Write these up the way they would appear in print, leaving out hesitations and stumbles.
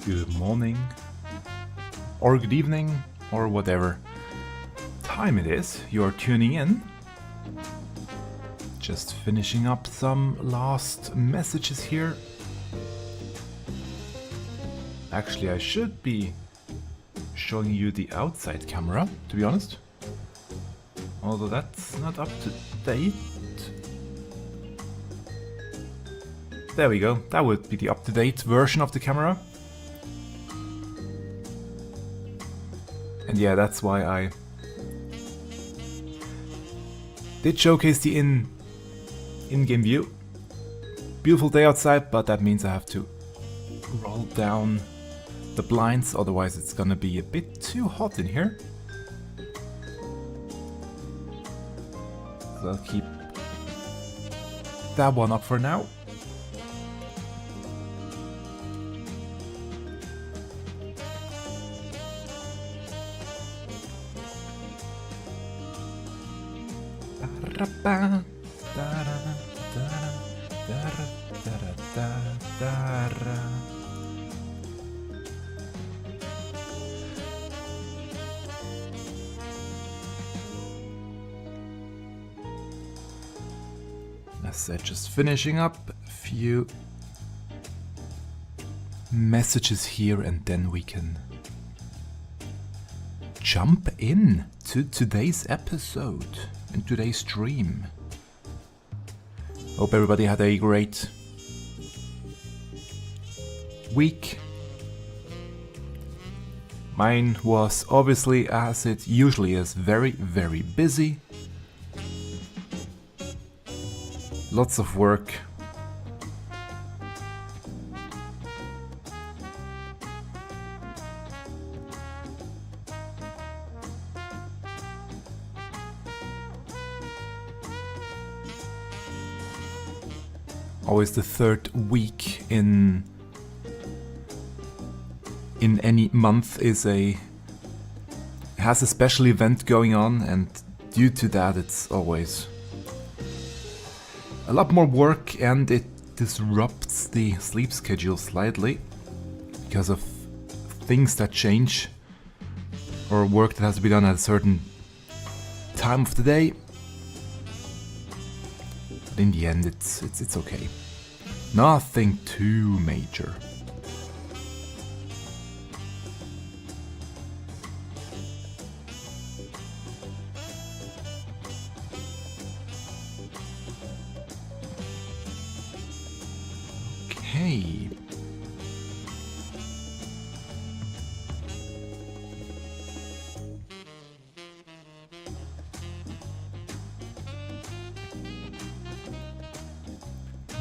Good morning, or good evening, or whatever time it is you're tuning in. Just finishing up some last messages here. Actually, I should be showing you the outside camera, to be honest. Although that's not up to date. There we go, that would be the up-to-date version of the camera. And yeah, that's why I did showcase the in-game view. Beautiful day outside, but that means I have to roll down the blinds, otherwise it's gonna be a bit too hot in here. So I'll keep that one up for now. As I said, just finishing up a few messages here and then we can jump in to today's episode and today's stream. Hope everybody had a great week. Mine was obviously, as it usually is, very, very busy. Lots of work. Always the third week in any month has a special event going on, and due to that it's always a lot more work and it disrupts the sleep schedule slightly because of things that change or work that has to be done at a certain time of the day. But in the end it's okay. Nothing too major. Okay.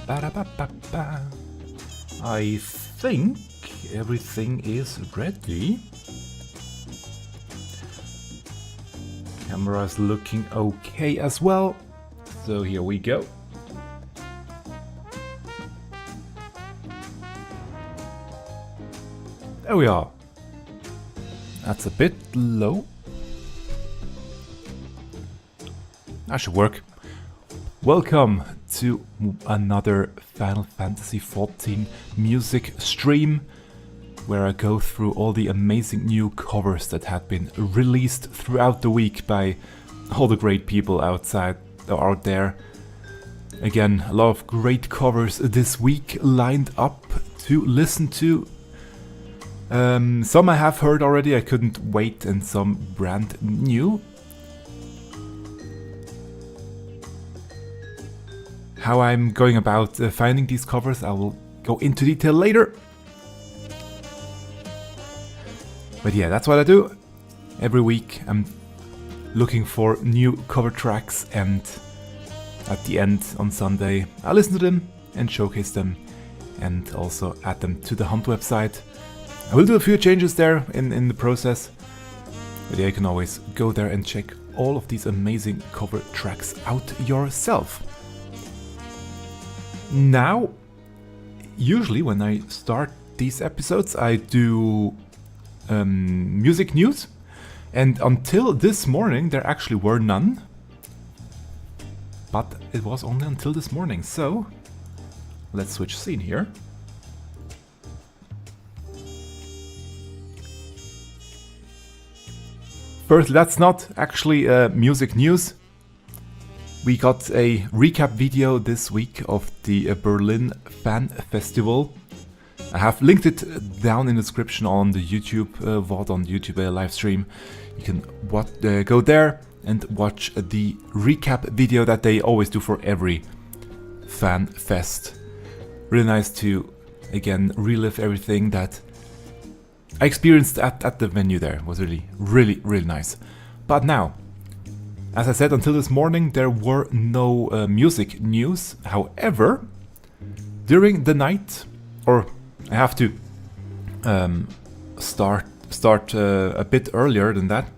Ba-da-ba-ba-ba. I think everything is ready. Camera is looking okay as well. So here we go. There we are. That's a bit low. That should work. Welcome to another Final Fantasy XIV music stream, where I go through all the amazing new covers that have been released throughout the week by all the great people out there. Again, a lot of great covers this week lined up to listen to. Some I have heard already, I couldn't wait, and some brand new. How I'm going about finding these covers, I will go into detail later. But yeah, that's what I do. Every week I'm looking for new cover tracks, and at the end on Sunday I listen to them and showcase them and also add them to the Hunt website. I will do a few changes there in the process, but yeah, you can always go there and check all of these amazing cover tracks out yourself. Now, usually when I start these episodes I do music news, and until this morning there actually were none, but it was only until this morning, so let's switch scene here. First, that's not actually music news. We got a recap video this week of the Berlin Fan Festival. I have linked it down in the description on the YouTube VOD, on the YouTube live stream. You can go there and watch the recap video that they always do for every fan fest. Really nice to, again, relive everything that I experienced at the venue there. It was really nice. But now, as I said, until this morning there were no music news. However, during the night, or I have to start a bit earlier than that.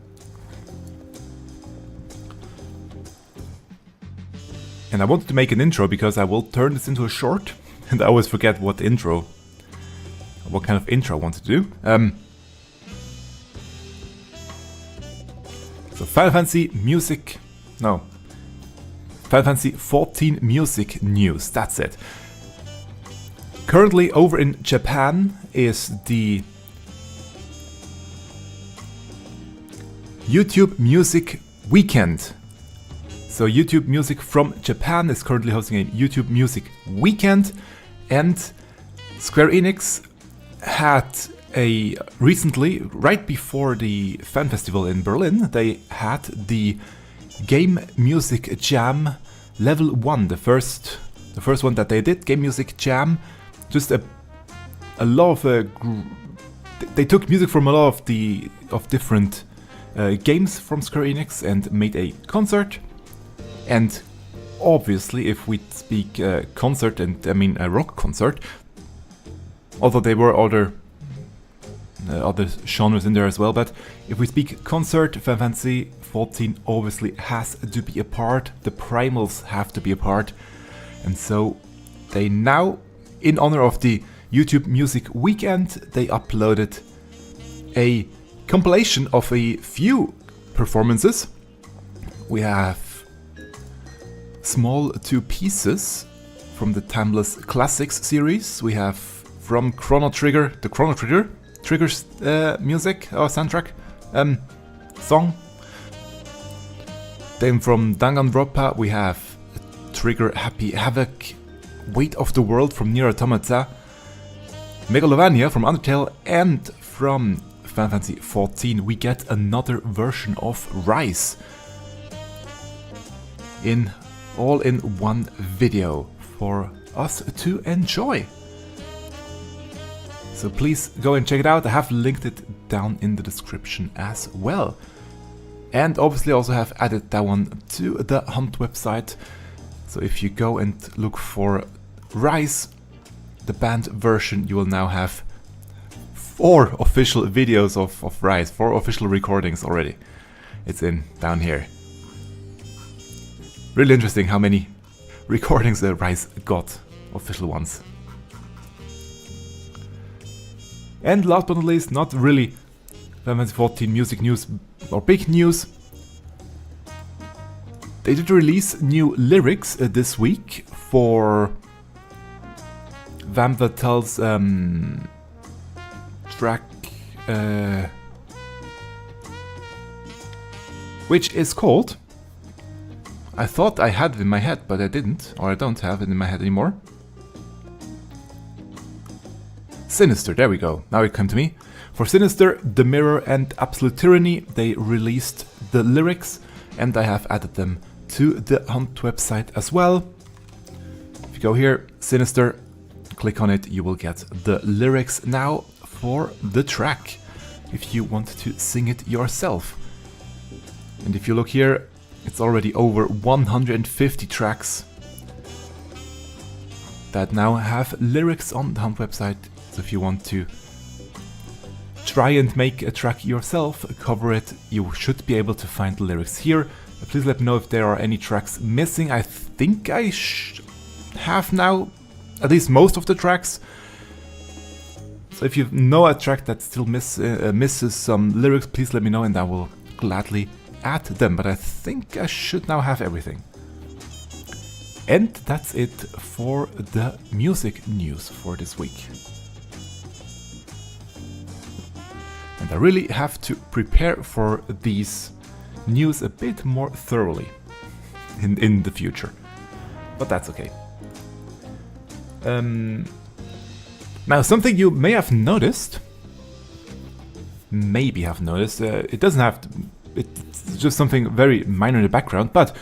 And I wanted to make an intro because I will turn this into a short, and I always forget what kind of intro I want to do. So Final Fantasy XIV music news, that's it. Currently over in Japan is the YouTube Music Weekend. So YouTube Music from Japan is currently hosting a YouTube Music Weekend, and Square Enix had recently, right before the fan festival in Berlin, they had the Game Music Jam Level 1, the first one that they did, Game Music Jam. Just a lot of they took music from a lot of different games from Square Enix and made a concert. And obviously, if we speak concert, and I mean a rock concert, although there were other genres in there as well, but if we speak concert, Final Fantasy XIV obviously has to be a part. The primals have to be a part, and so they now, in honor of the YouTube Music Weekend, they uploaded a compilation of a few performances. We have small 2 pieces from the Timeless Classics series. We have from Chrono Trigger, the Chrono Trigger's music or soundtrack song. Then from Danganronpa we have Trigger Happy Havoc, Weight of the World from Nier Automata, Megalovania from Undertale, and from Final Fantasy XIV we get another version of Rise all in one video for us to enjoy. So please go and check it out. I have linked it down in the description as well. And obviously also have added that one to the Hunt website. So if you go and look for Rise, the band version, you will now have 4 official videos of Rise, 4 official recordings already. It's down here. Really interesting how many recordings Rise got, official ones. And last but not least, not really Final Fantasy 14 music news or big news. They did release new lyrics this week for Vam Vatel's track, which is called... I thought I had it in my head, but I didn't, or I don't have it in my head anymore. Sinister, there we go, now it came to me. For Sinister, The Mirror and Absolute Tyranny, they released the lyrics, and I have added them to the Hunt website as well. If you go here, Sinister, click on it, you will get the lyrics now for the track, if you want to sing it yourself. And if you look here, it's already over 150 tracks that now have lyrics on the Hunt website. So if you want to try and make a track yourself, cover it, you should be able to find the lyrics here. Please let me know if there are any tracks missing. I think I have now at least most of the tracks. So if you know a track that still misses some lyrics, please let me know and I will gladly add them. But I think I should now have everything. And that's it for the music news for this week. And I really have to prepare for these news a bit more thoroughly in the future. But that's okay. Now, something you may have noticed, it doesn't have to, it's just something very minor in the background, but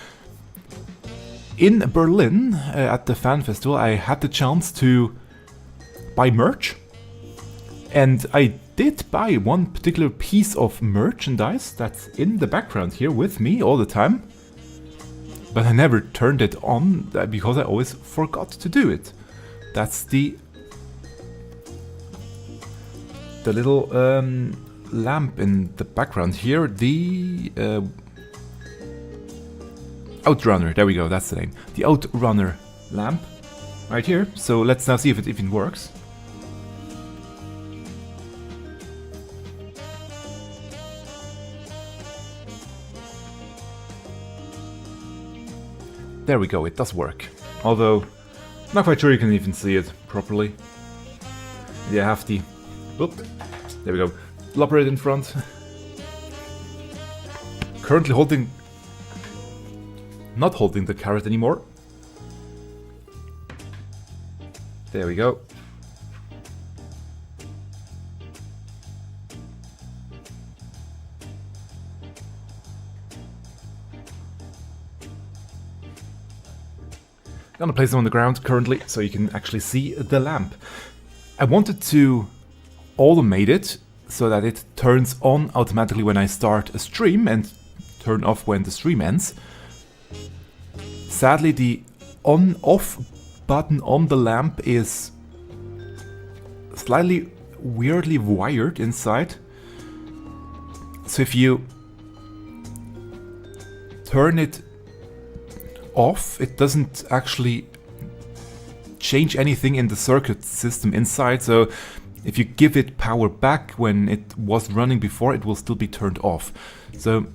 in Berlin at the fan festival I had the chance to buy merch, and I did buy one particular piece of merchandise that's in the background here with me all the time, but I never turned it on because I always forgot to do it. That's the little lamp in the background here, the Outrunner, there we go, that's the name. The Outrunner lamp, right here. So let's now see if it even works. There we go, it does work. Although, not quite sure you can even see it properly. You have the... Whoop, there we go. Operator in front. Currently holding... Not holding the carrot anymore. There we go. Gonna place them on the ground currently, so you can actually see the lamp. I wanted to automate it so that it turns on automatically when I start a stream and turn off when the stream ends. Sadly, the on-off button on the lamp is slightly weirdly wired inside. So if you turn it off, it doesn't actually change anything in the circuit system inside. So if you give it power back when it was running before, it will still be turned off. So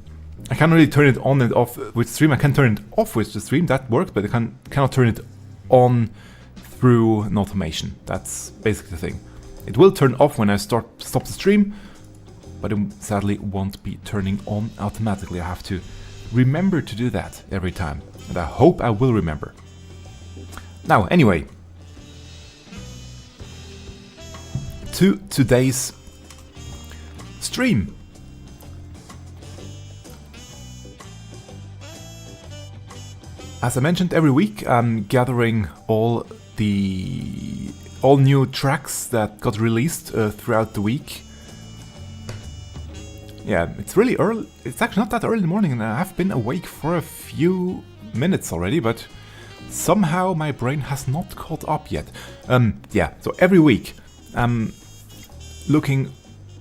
I can't really turn it on and off with stream. I can turn it off with the stream, that works, but I cannot turn it on through an automation. That's basically the thing. It will turn off when I stop the stream, but it sadly won't be turning on automatically. I have to remember to do that every time, and I hope I will remember. Now, anyway, to today's stream. As I mentioned, every week I'm gathering all new tracks that got released throughout the week. Yeah, it's really early. It's actually not that early in the morning, and I have been awake for a few minutes already, but somehow my brain has not caught up yet. Yeah, so every week I'm looking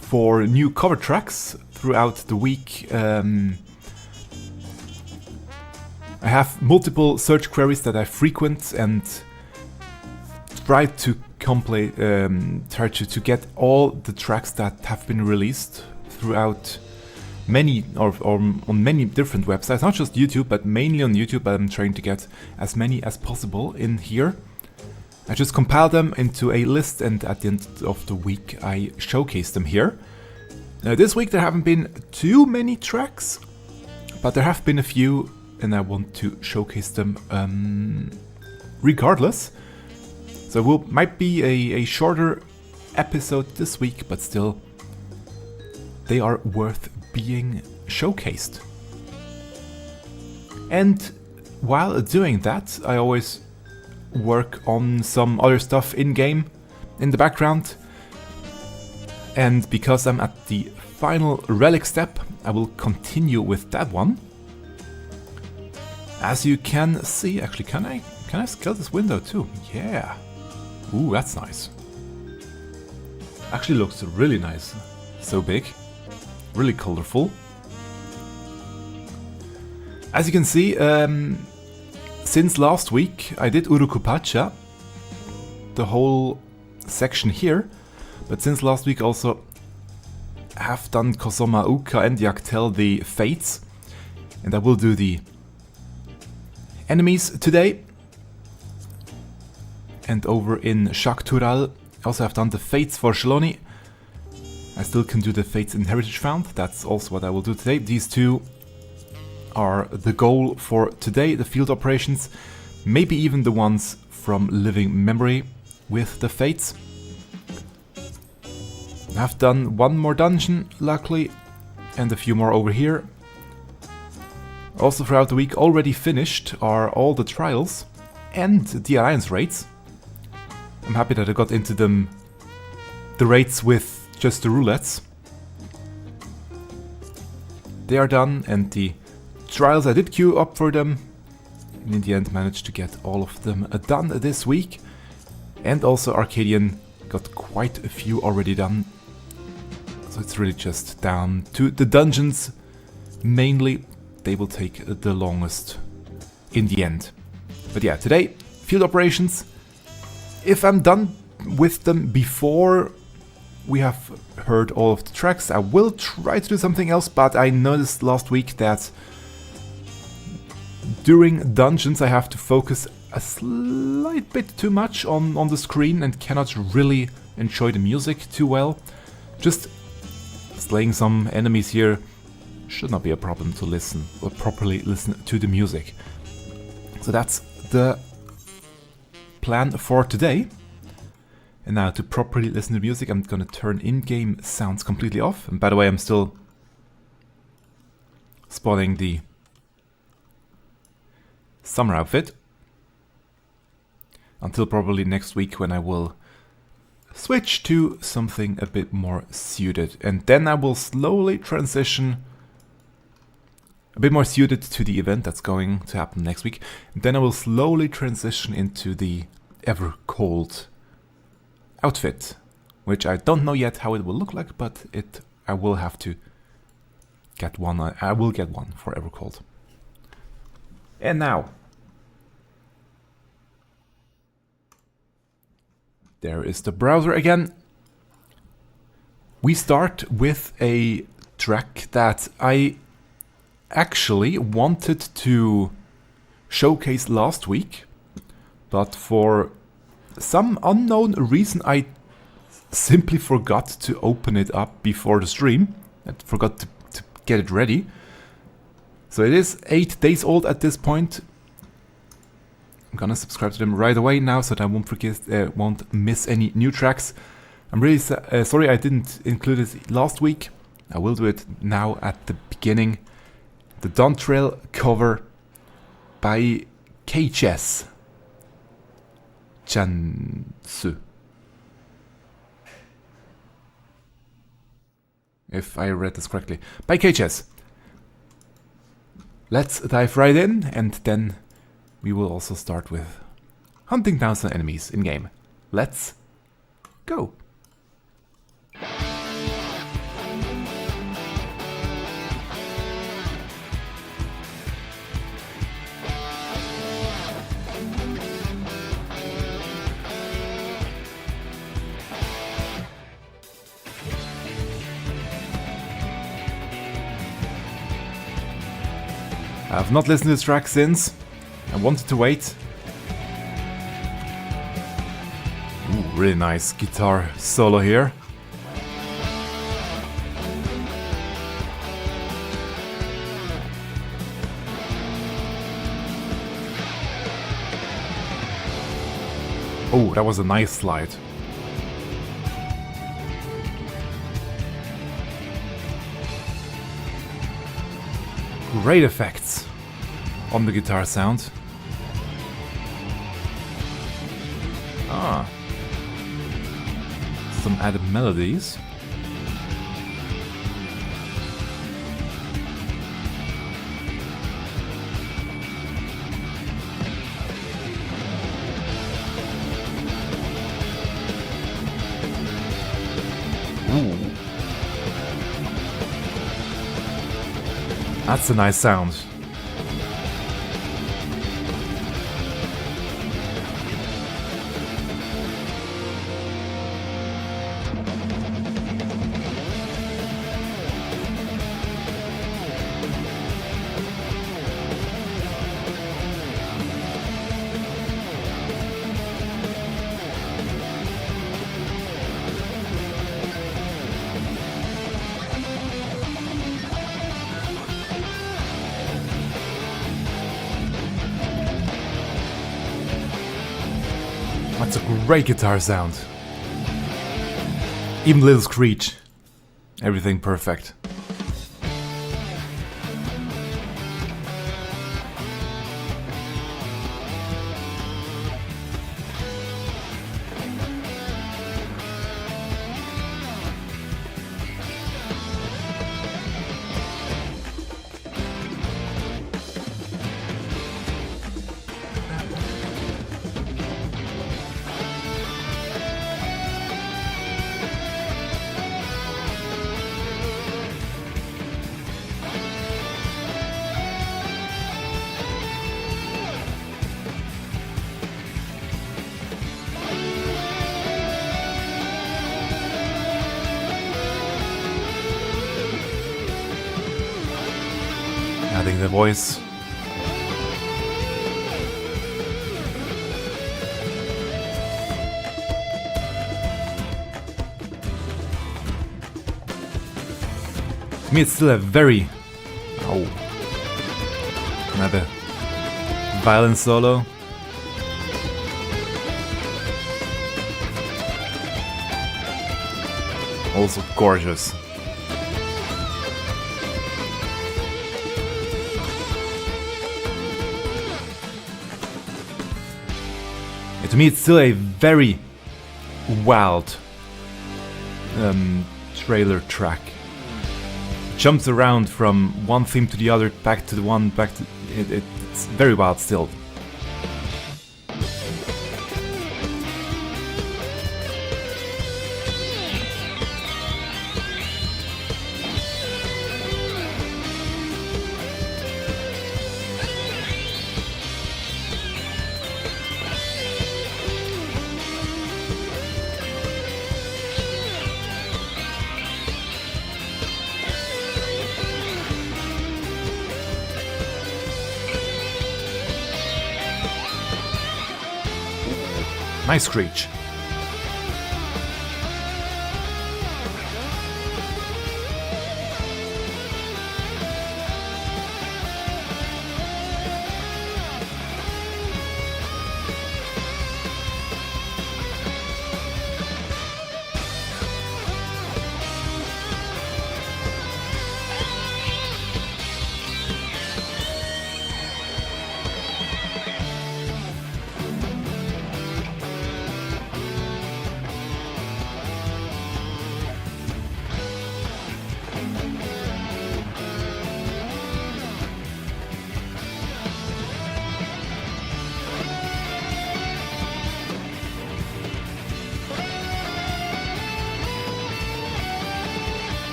for new cover tracks throughout the week. I have multiple search queries that I frequent and try to get all the tracks that have been released throughout many or on many different websites, not just YouTube, but mainly on YouTube. I'm trying to get as many as possible in here. I just compile them into a list, and at the end of the week I showcase them here. This week there haven't been too many tracks, but there have been a few, and I want to showcase them regardless. So it might be a shorter episode this week, but still they are worth being showcased. And while doing that, I always work on some other stuff in-game, in the background. And because I'm at the final relic step, I will continue with that one. As you can see, actually, can I scale this window too? Yeah. Ooh, that's nice. Actually looks really nice. So big. Really colorful. As you can see, since last week I did Urukupacha, the whole section here. But since last week also have done Kosoma Uka and Yaktel, the Fates. And I will do the enemies today. And over in Shaktural, I also have done the Fates for Shaloni. I still can do the Fates in Heritage Found. That's also what I will do today. These two are the goal for today, the field operations. Maybe even the ones from Living Memory with the Fates. I've done one more dungeon, luckily, and a few more over here. Also throughout the week already finished are all the trials and the alliance raids. I'm happy that I got into them, the raids with just the roulettes. They are done, and the trials I did queue up for them, and in the end managed to get all of them done this week. And also Arcadian got quite a few already done. So it's really just down to the dungeons. Mainly, they will take the longest in the end. But yeah, today, field operations. If I'm done with them before we have heard all of the tracks, I will try to do something else, but I noticed last week that during dungeons I have to focus a slight bit too much on the screen and cannot really enjoy the music too well. Just slaying some enemies here should not be a problem to listen or properly listen to the music. So that's the plan for today. And now to properly listen to music, I'm gonna turn in-game sounds completely off. And by the way, I'm still spotting the summer outfit until probably next week, when I will switch to something a bit more suited, and then I will slowly transition a bit more suited to the event that's going to happen next week. And then I will slowly transition into the ever cold outfit, which I don't know yet how it will look like, but I will have to get one. I will get one for ever cold. And now there is the browser again. We start with a track that I actually wanted to showcase last week, but for some unknown reason I simply forgot to open it up before the stream. I forgot to get it ready. So it is 8 days old at this point. I'm gonna subscribe to them right away now so that I won't miss any new tracks. I'm really sorry I didn't include it last week. I will do it now at the beginning. The Dawntrail cover by kjes. Chansu. If I read this correctly. By kjes. Let's dive right in, and then we will also start with hunting down some enemies in-game. Let's go! I've not listened to this track since. I wanted to wait. Ooh, really nice guitar solo here. Oh, that was a nice slide. Great effects on the guitar sound. Ah. Some added melodies. Ooh. That's a nice sound. That's a great guitar sound. Even a little screech. Everything perfect. Adding the voice. To me, it's still a very... Oh. Another violin solo. Also gorgeous. To me, it's still a very wild trailer track. It jumps around from one theme to the other, back to the one, back to... It's very wild still. Nice screech.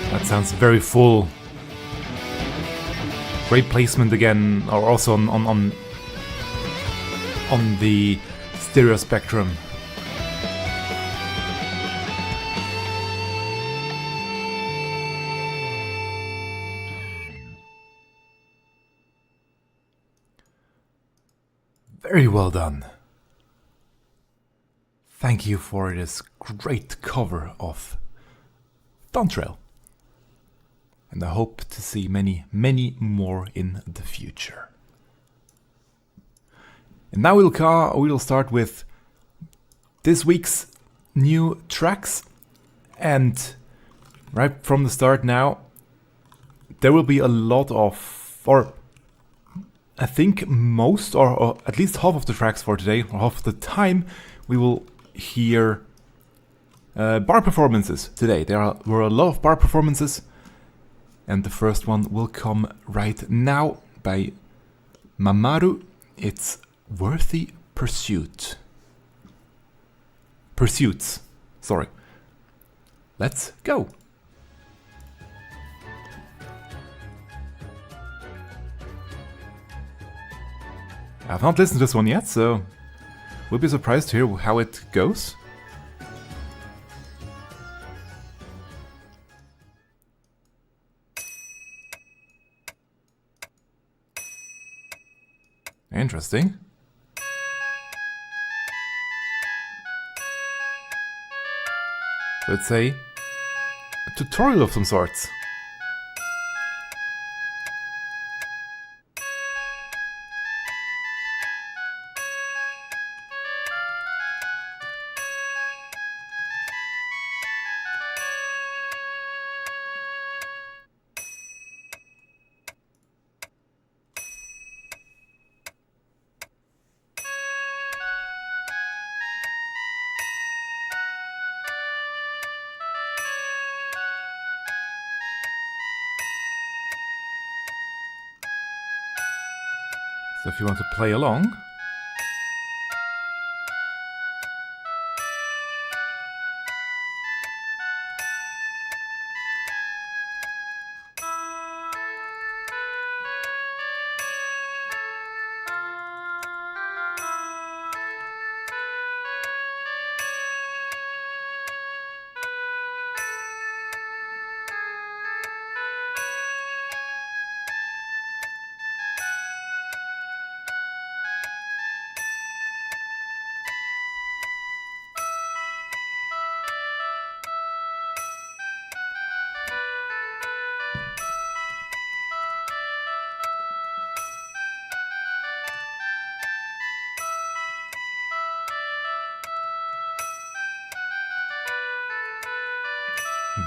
That sounds very full. Great placement again, or also on the stereo spectrum Very well done. Thank you for this great cover of Dawntrail. And I hope to see many, many more in the future. And now we'll start with this week's new tracks. And right from the start now, there will be a lot of, or I think most, or at least half of the tracks for today, or half of the time, we will hear bar performances today. There were a lot of bar performances, and the first one will come right now by Mammaru. It's Worthy Pursuits. Sorry. Let's go. I've not listened to this one yet, so we'll be surprised to hear how it goes. Interesting. So it's a tutorial of some sorts. So if you want to play along,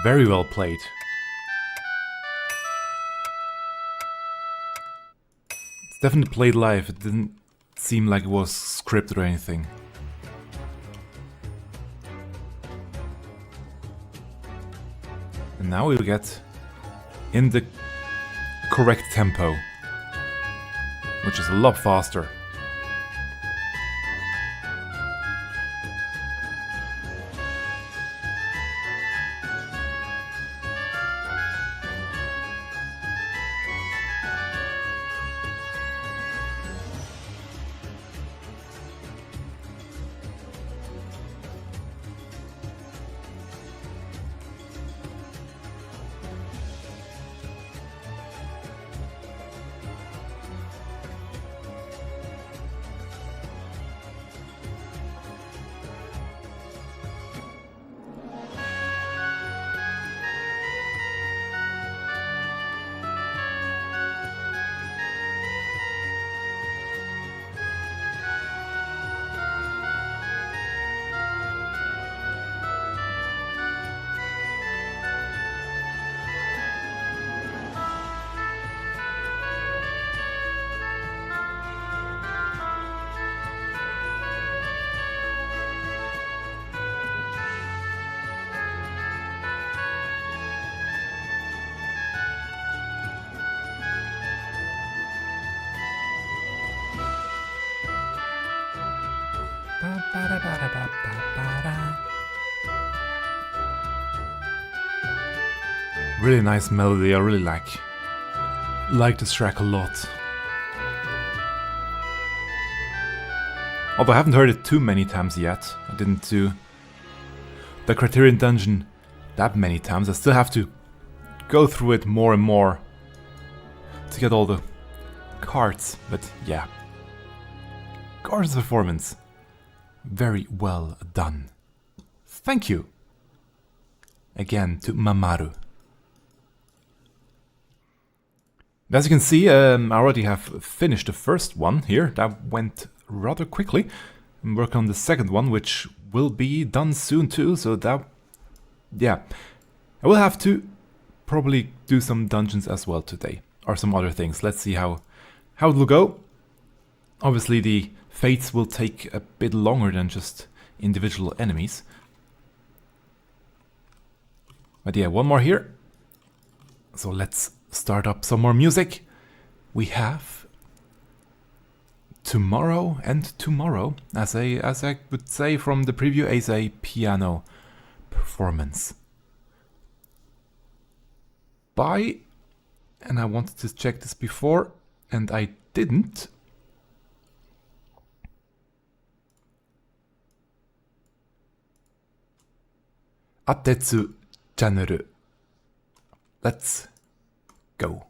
very well played. It's definitely played live. It didn't seem like it was scripted or anything. And now we'll get in the correct tempo, which is a lot faster. Really nice melody, I really like this track a lot. Although I haven't heard it too many times yet. I didn't do the Criterion Dungeon that many times. I still have to go through it more and more to get all the cards, but yeah. Gorgeous performance. Very well done. Thank you. Again to Mammaru. As you can see, I already have finished the first one here. That went rather quickly. I'm working on the second one, which will be done soon too. So that, yeah, I will have to probably do some dungeons as well today, or some other things. Let's see how it will go. Obviously, the fates will take a bit longer than just individual enemies. But yeah, one more here. So let's start up some more music. We have Tomorrow and Tomorrow, as I would say from the preview, as a piano performance by, and I wanted to check this before and I didn't. Atetsu channel. Let's go.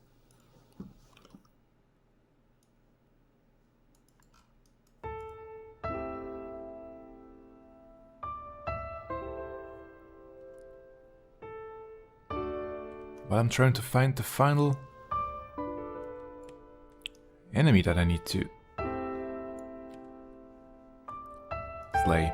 But I'm trying to find the final enemy that I need to slay.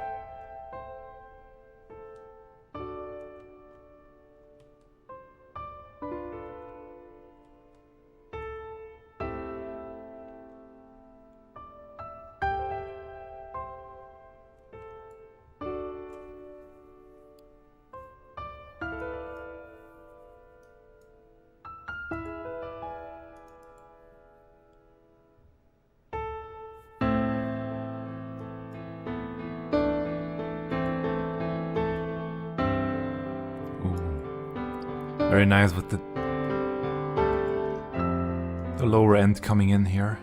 Very nice with the lower end coming in here.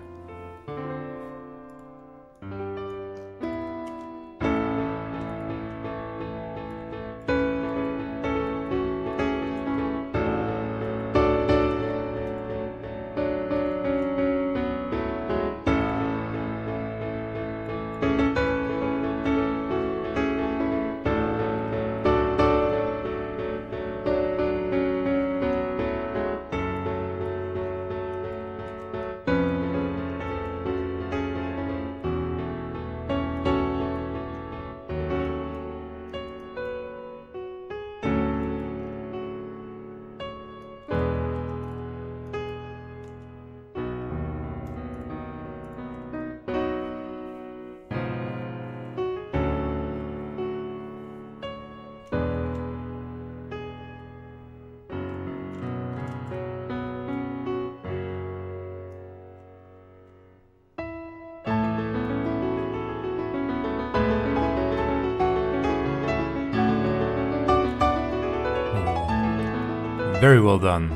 Very well done.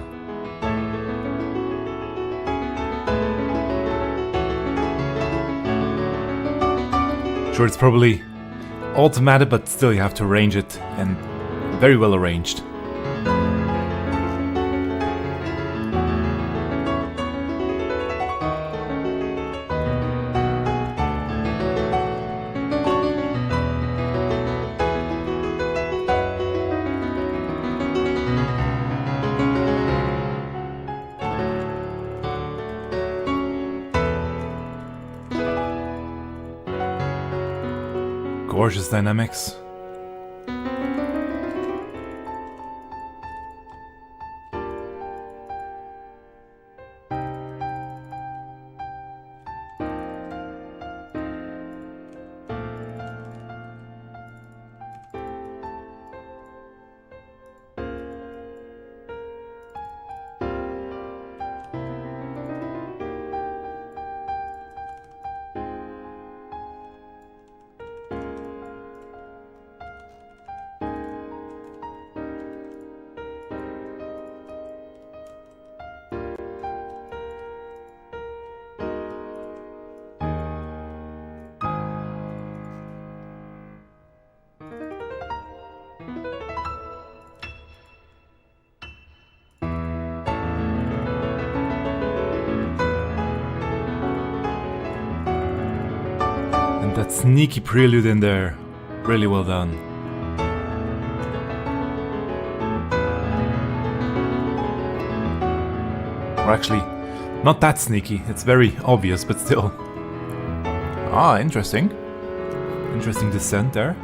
Sure, it's probably automated, but still you have to arrange it, and very well arranged. Gorgeous dynamics. That sneaky prelude in there, really well done. Or actually, not that sneaky, it's very obvious, but still. Ah, interesting. Interesting descent there.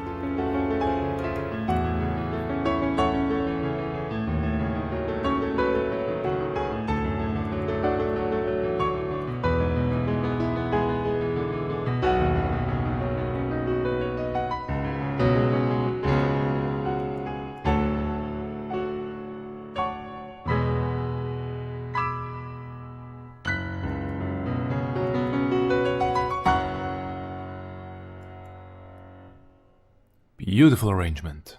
Beautiful arrangement.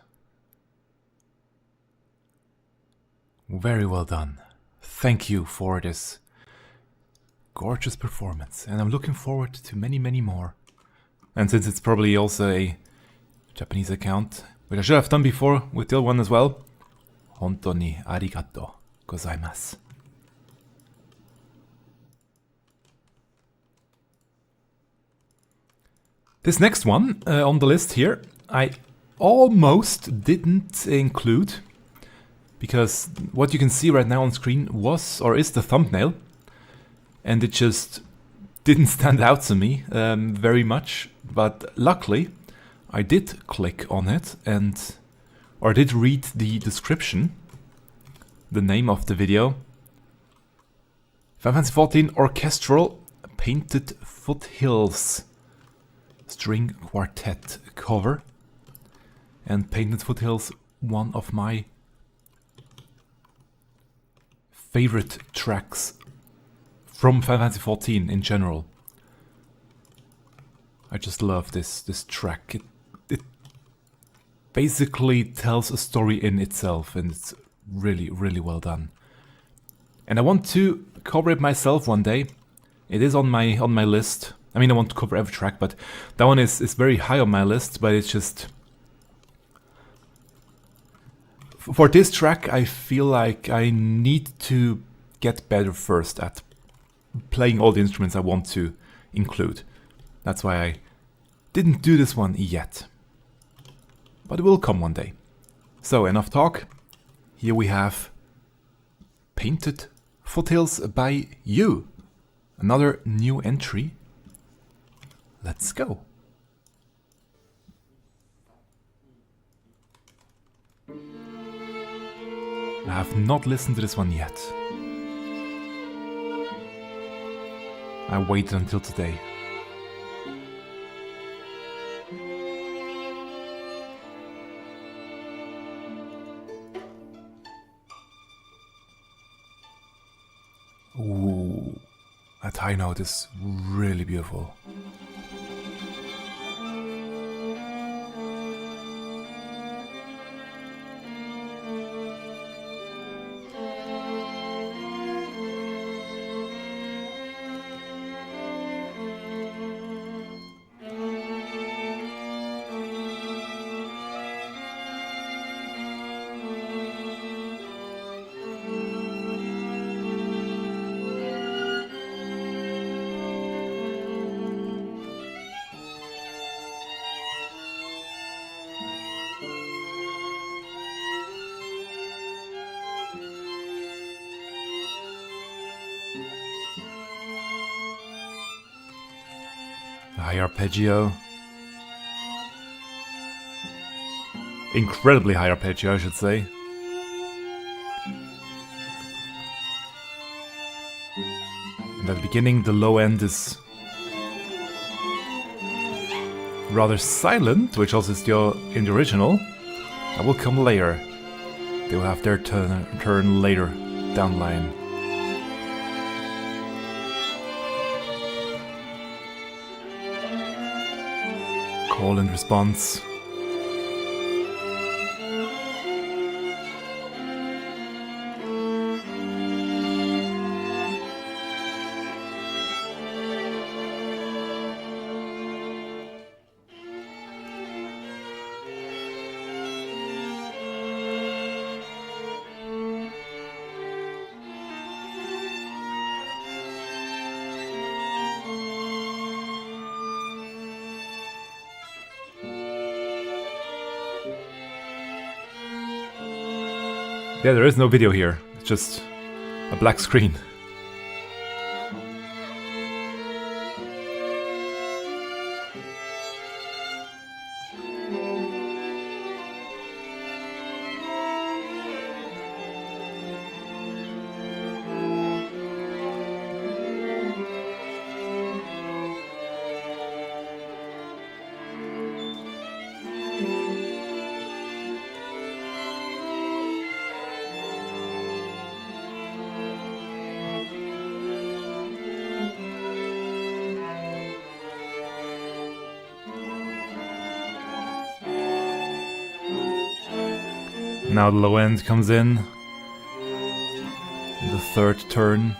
Very well done. Thank you for this gorgeous performance, and I'm looking forward to many, many more. And since it's probably also a Japanese account, which I should have done before with the other one as well, hontou ni arigatou gozaimasu. This next one on the list here, I almost didn't include, because what you can see right now on screen was or is the thumbnail, and it just didn't stand out to me very much. But luckily, I did click on it or did read the description, the name of the video. Final Fantasy XIV Orchestral Painted Foothills String Quartet cover. And Painted Foothills, one of my favorite tracks from Final Fantasy XIV in general. I just love this track. It basically tells a story in itself, and it's really, really well done. And I want to cover it myself one day. It is on my list. I mean, I want to cover every track, but that one is very high on my list, but it's just... For this track, I feel like I need to get better first at playing all the instruments I want to include. That's why I didn't do this one yet. But it will come one day. So, enough talk. Here we have Painted Foothills by You. Another new entry. Let's go. I have not listened to this one yet. I waited until today. Ooh, that high note is really beautiful. High arpeggio. Incredibly high arpeggio, I should say. And at the beginning, the low end is rather silent, which also is in the original. That will come later. They will have their turn later down the line. Call and response. Yeah, there is no video here. It's just a black screen. Now the low end comes in. The third turn.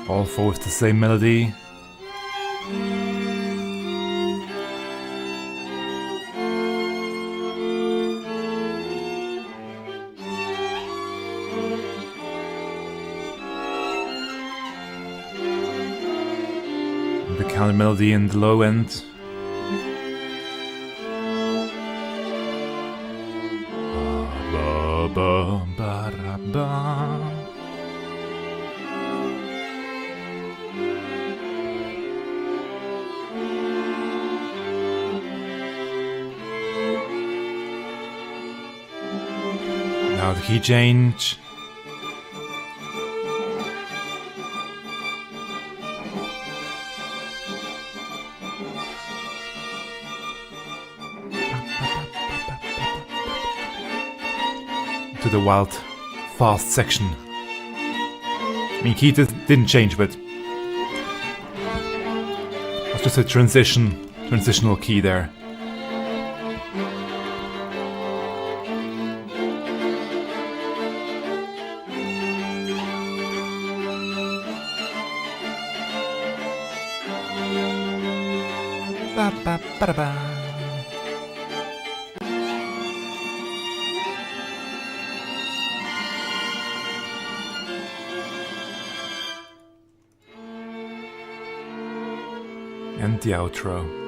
All four with the same melody. The counter melody in the low end. Ba, ba, ba, ra, ba. Now the key change. To the wild, fast section. I mean, key didn't change, but it's just a transitional key there. Ba ba ba da ba. And the outro.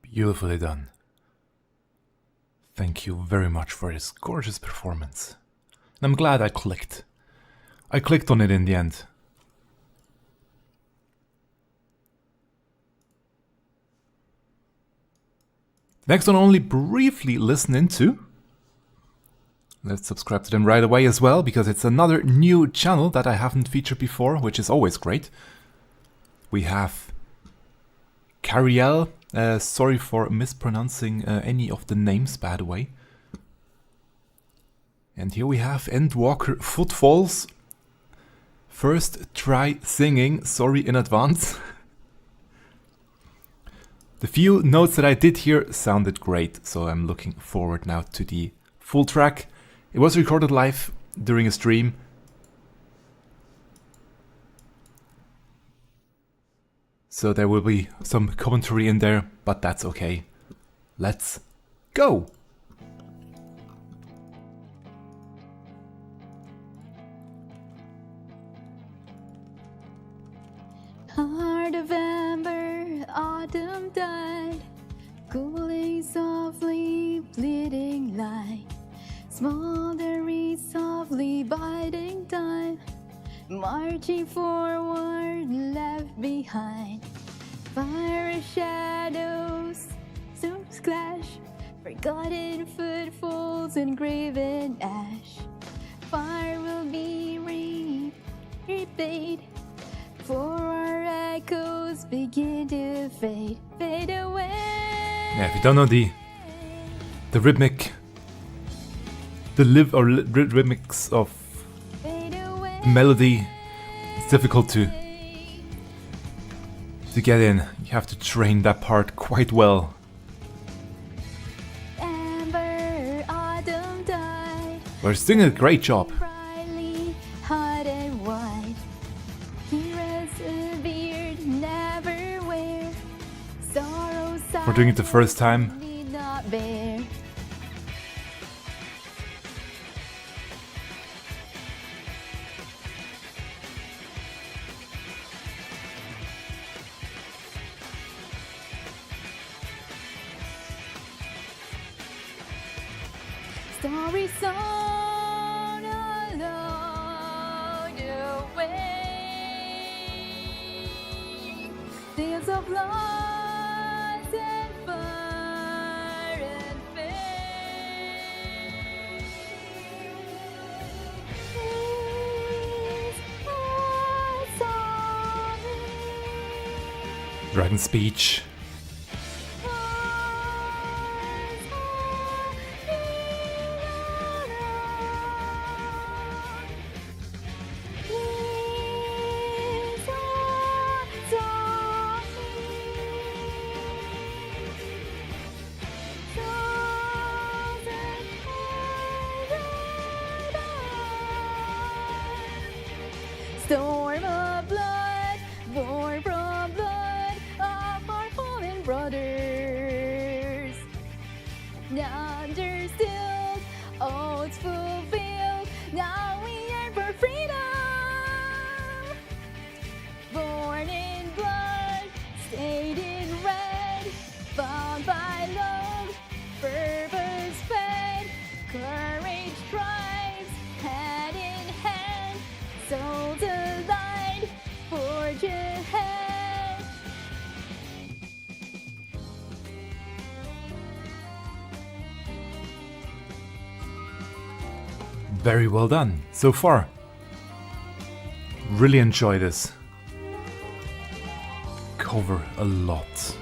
Beautifully done. Thank you very much for this gorgeous performance. And I'm glad I clicked. I clicked on it in the end. Next one, only briefly listen into. Let's subscribe to them right away as well, because it's another new channel that I haven't featured before, which is always great. We have Kyrielle. Sorry for mispronouncing any of the names, by the way. And here we have Endwalker Footfalls. First try singing, sorry in advance. The few notes that I did here sounded great, so I'm looking forward now to the full track. It was recorded live during a stream. So there will be some commentary in there, but that's okay. Let's go! Hard November, autumn died, cooling softly, bleeding light, smoldering softly, biding time, marching forward, left behind. Fire shadows, storms clash, forgotten footfalls, engraven ash. Fire will be replayed, for our echoes begin. Yeah, if you don't know the rhythmics of the melody, it's difficult to get in. You have to train that part quite well. But it's doing a great job. We're doing it the first time. Story song along the way, tales of loss and fire and fame. These are songs. Dragon speech. Storm of blood, born from blood of our fallen brothers. Now understood, oaths fulfilled, now we yearn for freedom. Born in blood, stayed in red, bound by love, purpose fed, courage drives, hand in hand, souls aligned, forge ahead. Very well done so far. Really enjoy this. Cover a lot.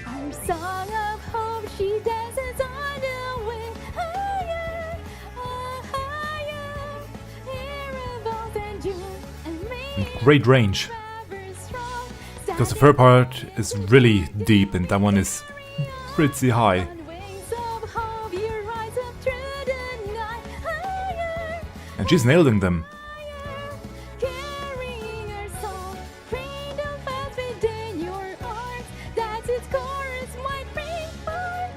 Our song of hope, she dances on the wind. Higher, higher, here revolves and June and me. Great range. Because the third part is really deep and that one is pretty high. And she's nailing them. Carrying our soul, freedom fast within your arms. That's its chorus might bring forth.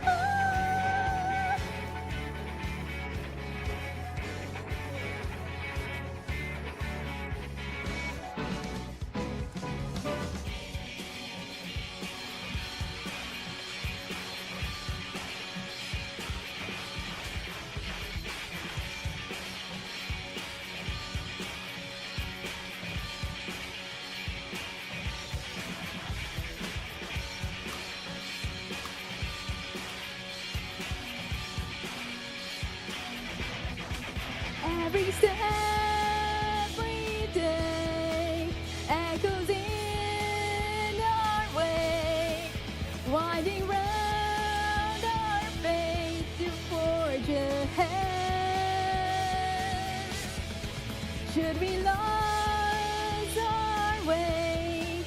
Every step we take echoes in our way, winding round our fate to forge ahead. Should we lose our way,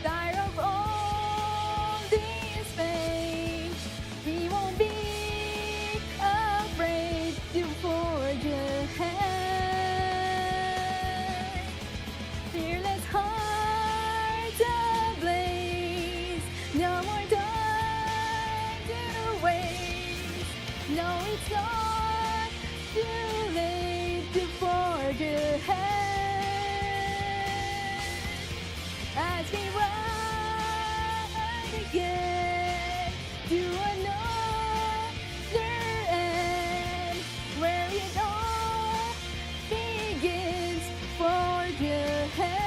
tired of all this pain, we won't be afraid to forge ahead. Fearless hearts ablaze, no more time to waste. No, it's not too late to forge ahead. As we ride again to another end, where it all begins, forge ahead.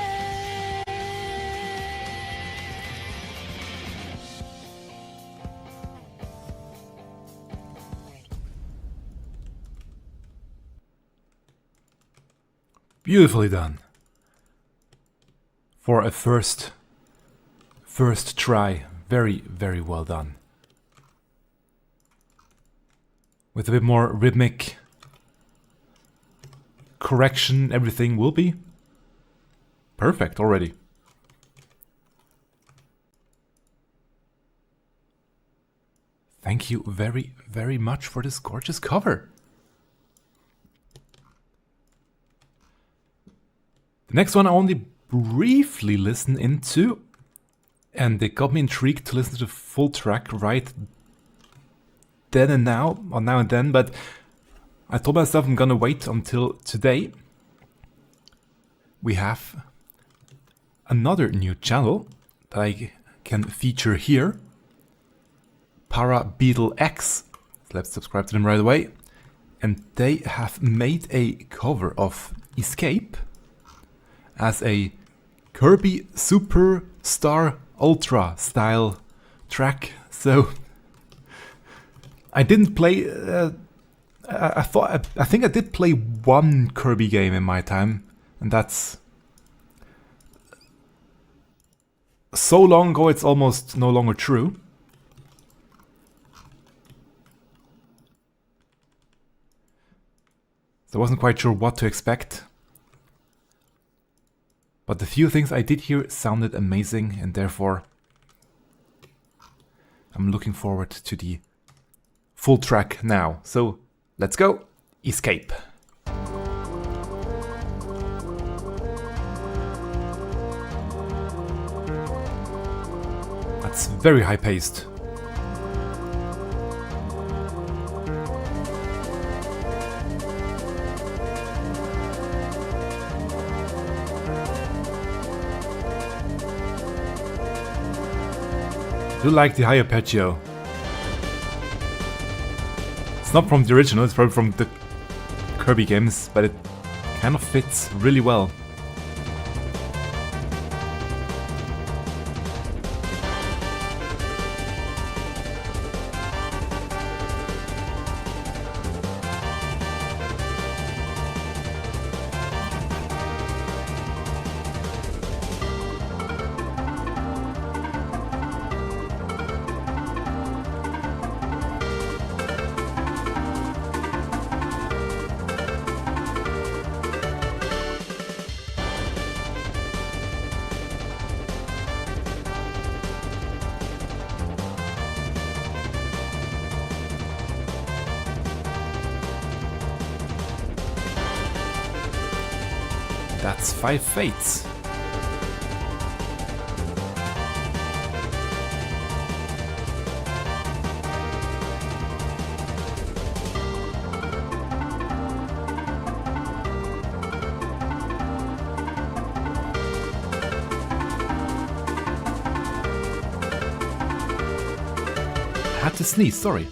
Beautifully done. For a first try, very, very well done. With a bit more rhythmic correction, everything will be perfect already. Thank you very, very much for this gorgeous cover. The next one I only briefly listened into, and it got me intrigued to listen to the full track right then and now, or now and then, but I told myself I'm gonna wait until today. We have another new channel that I can feature here, Parabeetle X. Let's subscribe to them right away. And they have made a cover of Escape as a Kirby Superstar Ultra style track. So I didn't play. I think I did play one Kirby game in my time, and that's so long ago it's almost no longer true. So I wasn't quite sure what to expect. But the few things I did hear sounded amazing, and therefore I'm looking forward to the full track now. So let's go. Escape. That's very high paced. I do like the high arpeggio. It's not from the original, it's probably from the Kirby games, but it kind of fits really well. That's 5 Fates. I had to sneeze, sorry.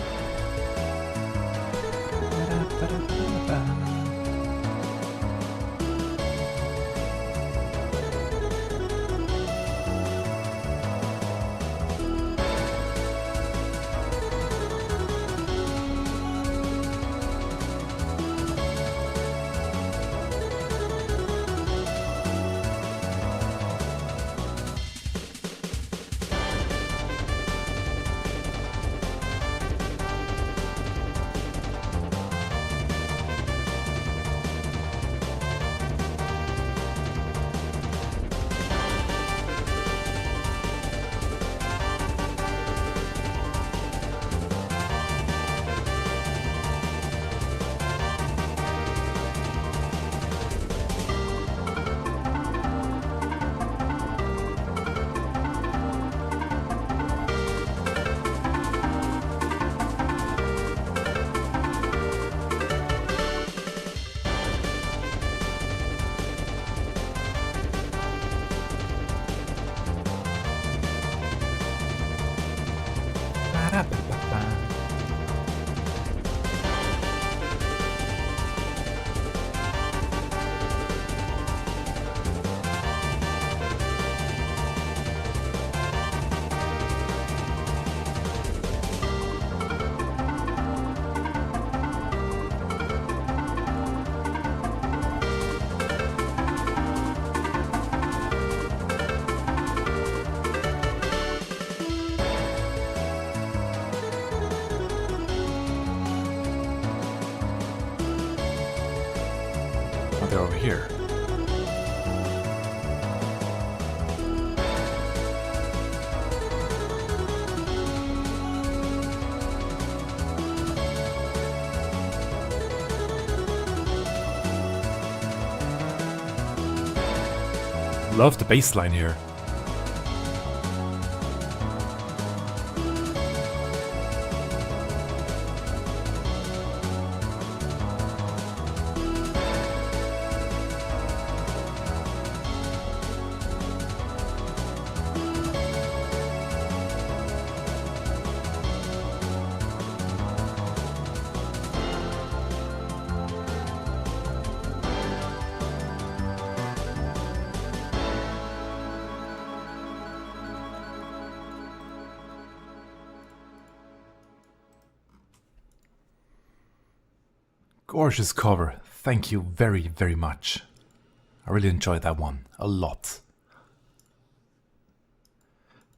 they're over here. Love the bass line here. Gorgeous cover. Thank you very, very much. I really enjoyed that one a lot.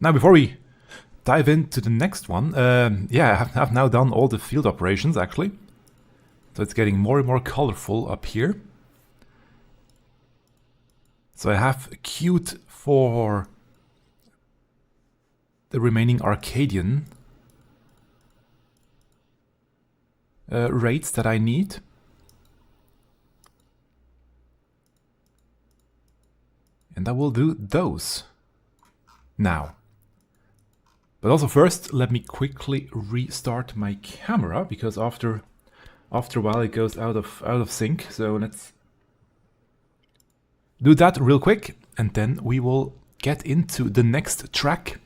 Now, before we dive into the next one, yeah, I have now done all the field operations actually. So it's getting more and more colorful up here. So I have queued for the remaining Arcadian rates that I need. And I will do those now. But also first, let me quickly restart my camera, because after a while it goes out of sync. So let's do that real quick, and then we will get into the next track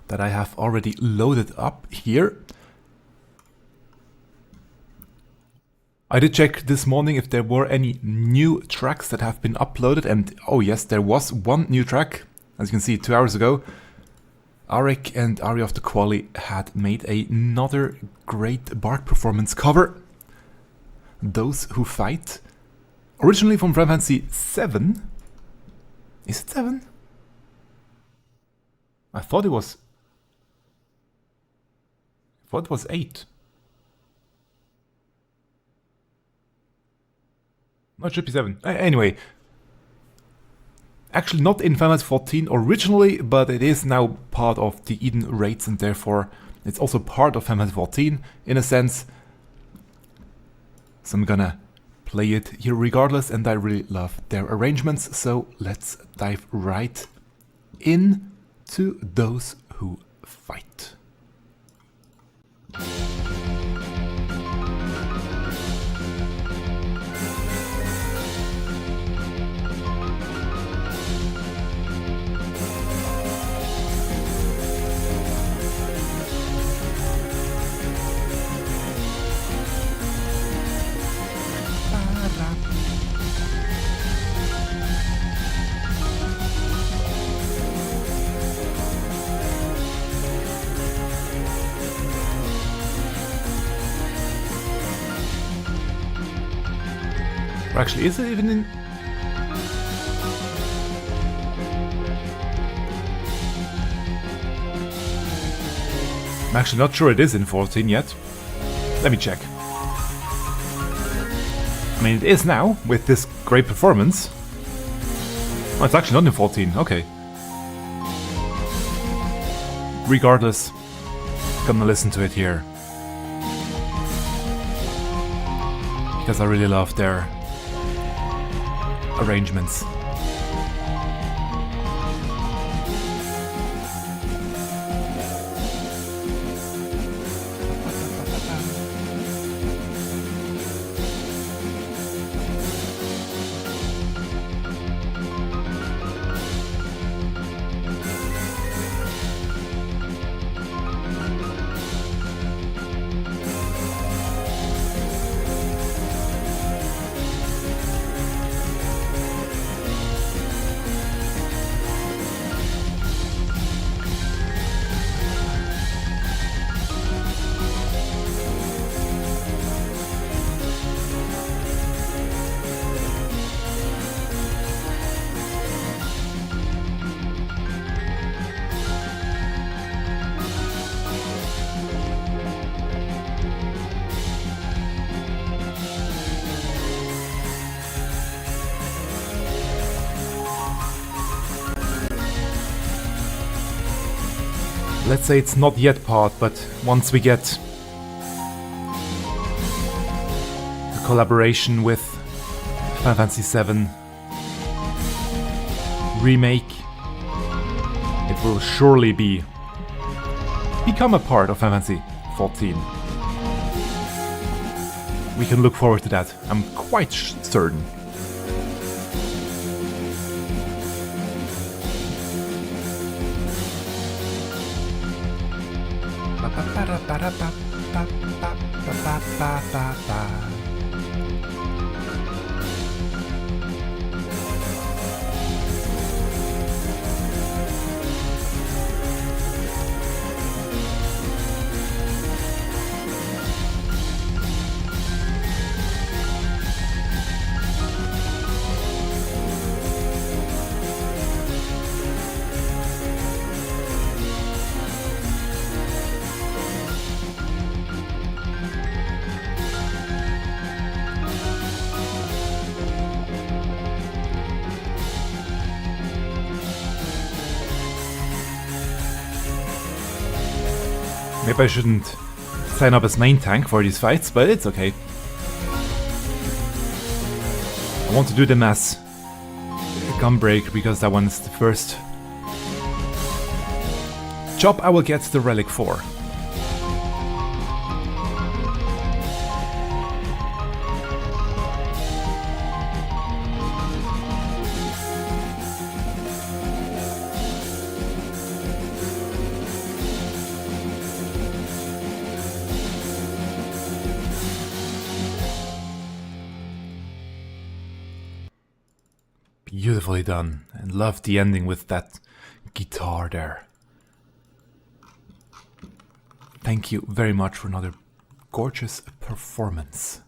that I have already loaded up here. I did check this morning if there were any new tracks that have been uploaded, and oh yes, there was one new track. As you can see, 2 hours ago, Ariq and Aria of the Qalli had made another great Bard performance cover. Those Who Fight. Originally from Final Fantasy VII. Is it 7? I thought it was 8. No, it should be 7. Anyway. Actually not in Final Fantasy XIV originally, but it is now part of the Eden raids, and therefore it's also part of Final Fantasy XIV in a sense. So I'm gonna play it here regardless, and I really love their arrangements. So let's dive right in to Those Who Fight. Actually, is it even in... I'm actually not sure it is in 14 yet. Let me check. I mean, it is now, with this great performance. Oh, it's actually not in 14, okay. Regardless, gonna listen to it here. Because I really love their arrangements. let's say it's not yet part, but once we get a collaboration with Final Fantasy VII Remake, it will surely become a part of Final Fantasy XIV. We can look forward to that, I'm quite certain. Maybe I shouldn't sign up as main tank for these fights, but it's okay. I want to do them as Gunbreak because that one is the first job I will get the Relic for. Beautifully done, and love the ending with that guitar there. Thank you very much for another gorgeous performance.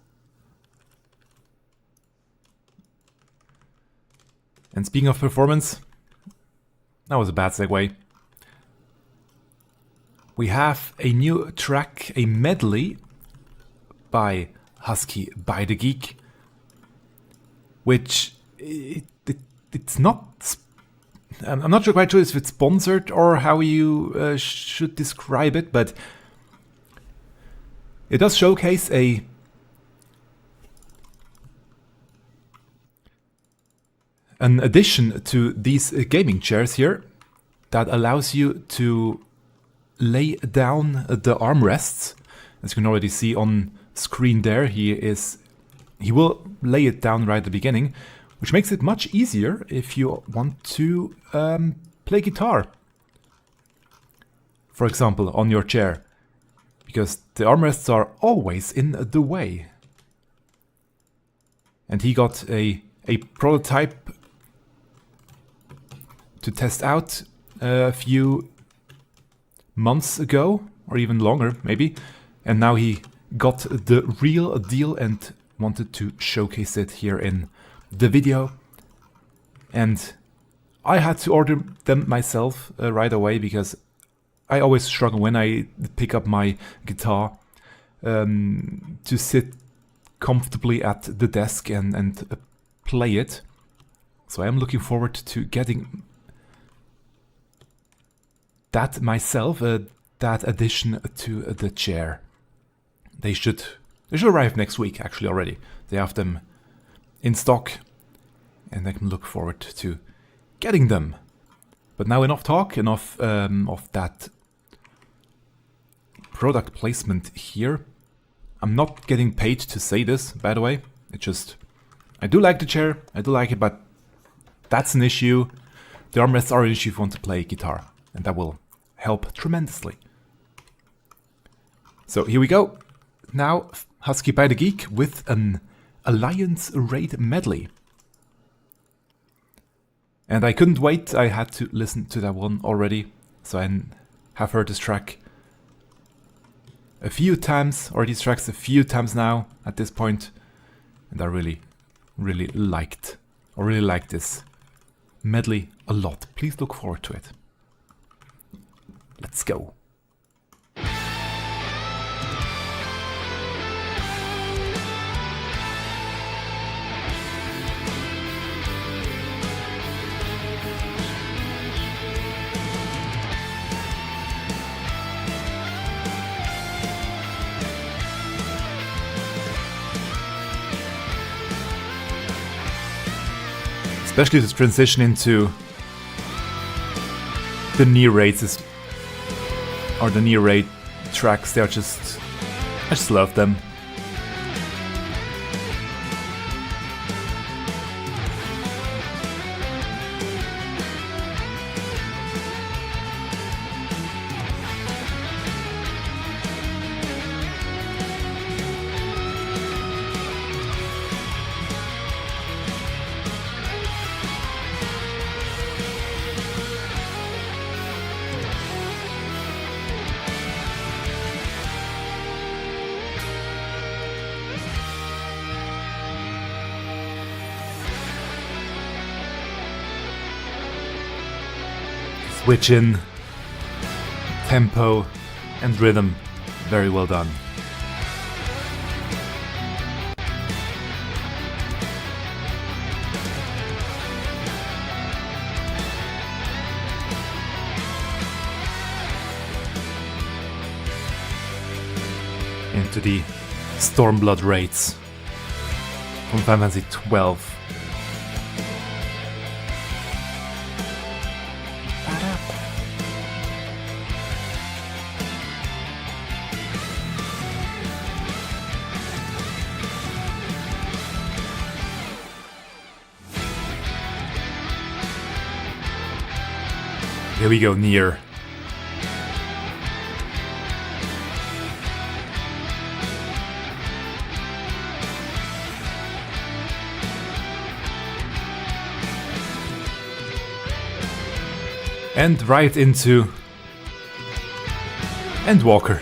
And speaking of performance, that was a bad segue. We have a new track, a medley by Husky by the Geek, which it's not. I'm not quite sure if it's sponsored or how you should describe it, but it does showcase an addition to these gaming chairs here that allows you to lay down the armrests. As you can already see on screen there, he will lay it down right at the beginning, which makes it much easier if you want to play guitar, for example, on your chair, because the armrests are always in the way. And he got a prototype to test out a few months ago, or even longer maybe, and now he got the real deal and wanted to showcase it here in the video. And I had to order them myself right away, because I always struggle when I pick up my guitar to sit comfortably at the desk and play it. So I am looking forward to getting that myself, that addition to the chair. They should arrive next week actually already. They have them in stock, and I can look forward to getting them. But now enough talk, enough of that product placement here. I'm not getting paid to say this, by the way. It's just, I do like the chair, I do like it, but that's an issue. The armrests are an issue if you want to play guitar, and that will help tremendously. So here we go. Now, Husky by the Geek with an Alliance Raid medley. And I couldn't wait, I had to listen to that one already. So I have heard this track a few times, or these tracks a few times now at this point. And I really liked this medley a lot. Please look forward to it. Let's go. Especially the transition into the near raids or the near raid tracks. They're just, I just love them. Switch in tempo and rhythm, very well done. Into the Stormblood raids from Final Fantasy XII. Here we go, near. And right into Endwalker.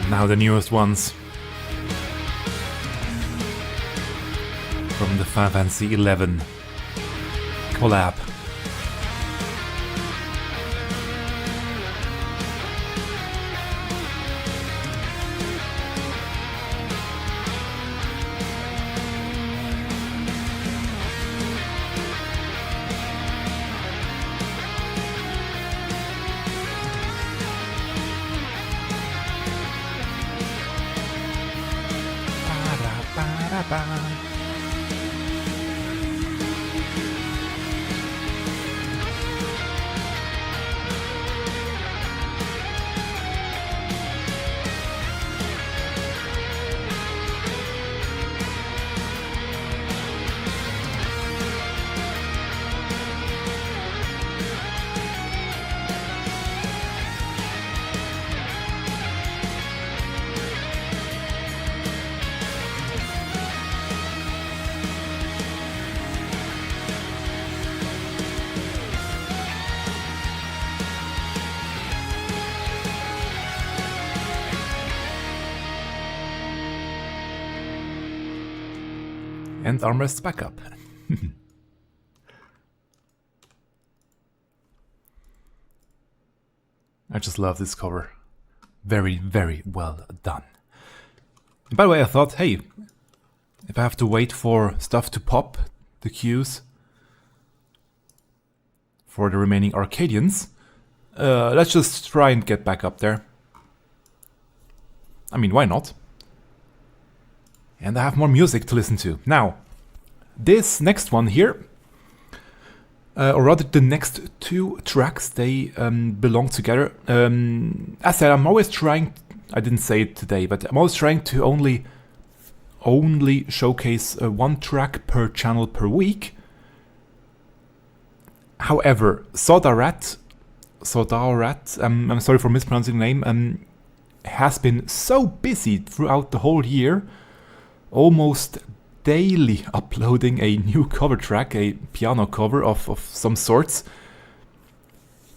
Now the newest ones from the Final Fantasy XI collab. And armrest back up. I just love this cover. Very, very well done. And by the way, I thought, hey, if I have to wait for stuff to pop, the queues for the remaining Arcadians, let's just try and get back up there. I mean, why not? And I have more music to listen to. Now, this next one here, or rather the next two tracks, they belong together. As I said, I'm always trying, I didn't say it today, but I'm always trying to only showcase one track per channel per week. However, sodaorat, I'm sorry for mispronouncing the name, has been so busy throughout the whole year, almost daily uploading a new cover track, a piano cover of some sorts,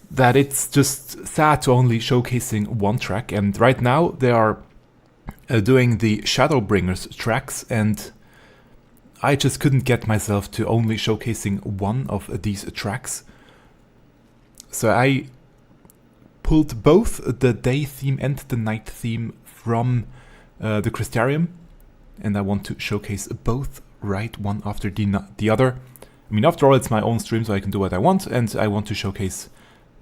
that it's just sad to only showcasing one track. And right now they are doing the Shadowbringers tracks, and I just couldn't get myself to only showcasing one of these tracks. So I pulled both the day theme and the night theme from the Crystarium, and I want to showcase both right one after the other. I mean, after all, it's my own stream, so I can do what I want, and I want to showcase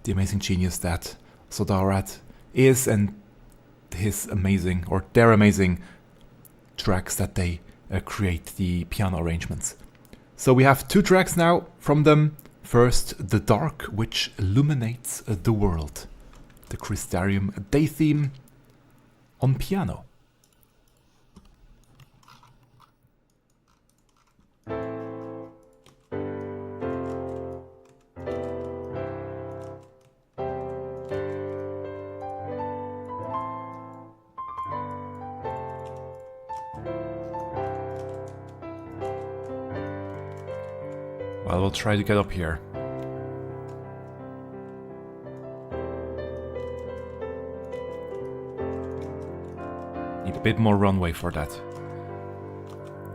the amazing genius that sodaorat is, and his amazing, or their amazing tracks that they create, the piano arrangements. So we have two tracks now from them. First, The Dark, which illuminates the world. The Crystarium day theme on piano. Well, we'll try to get up here. Need a bit more runway for that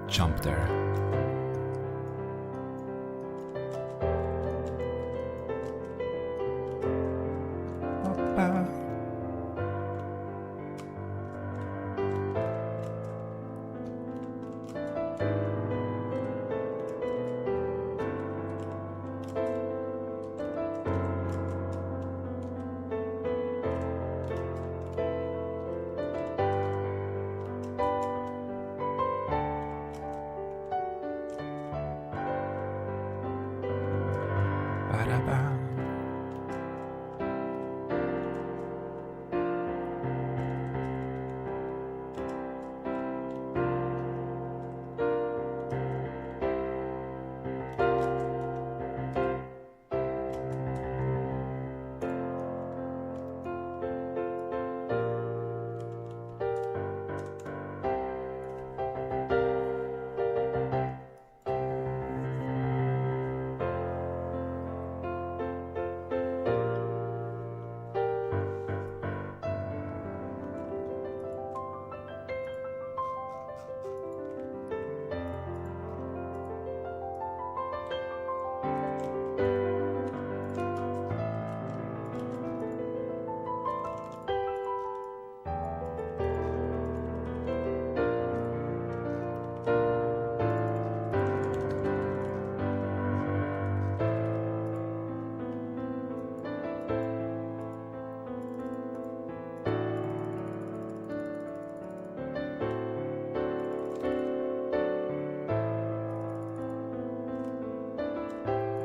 jump there.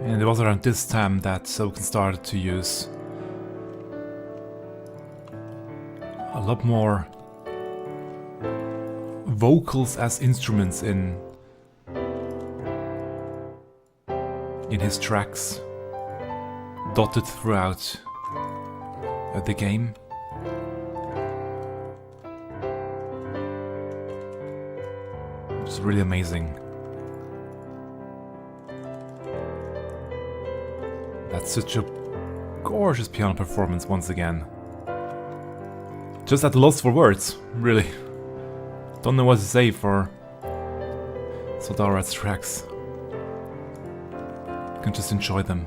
And it was around this time that Soken started to use a lot more vocals as instruments in his tracks, dotted throughout the game. It's really amazing. That's such a gorgeous piano performance once again. Just at a loss for words, really. Don't know what to say for sodaorat's tracks. You can just enjoy them.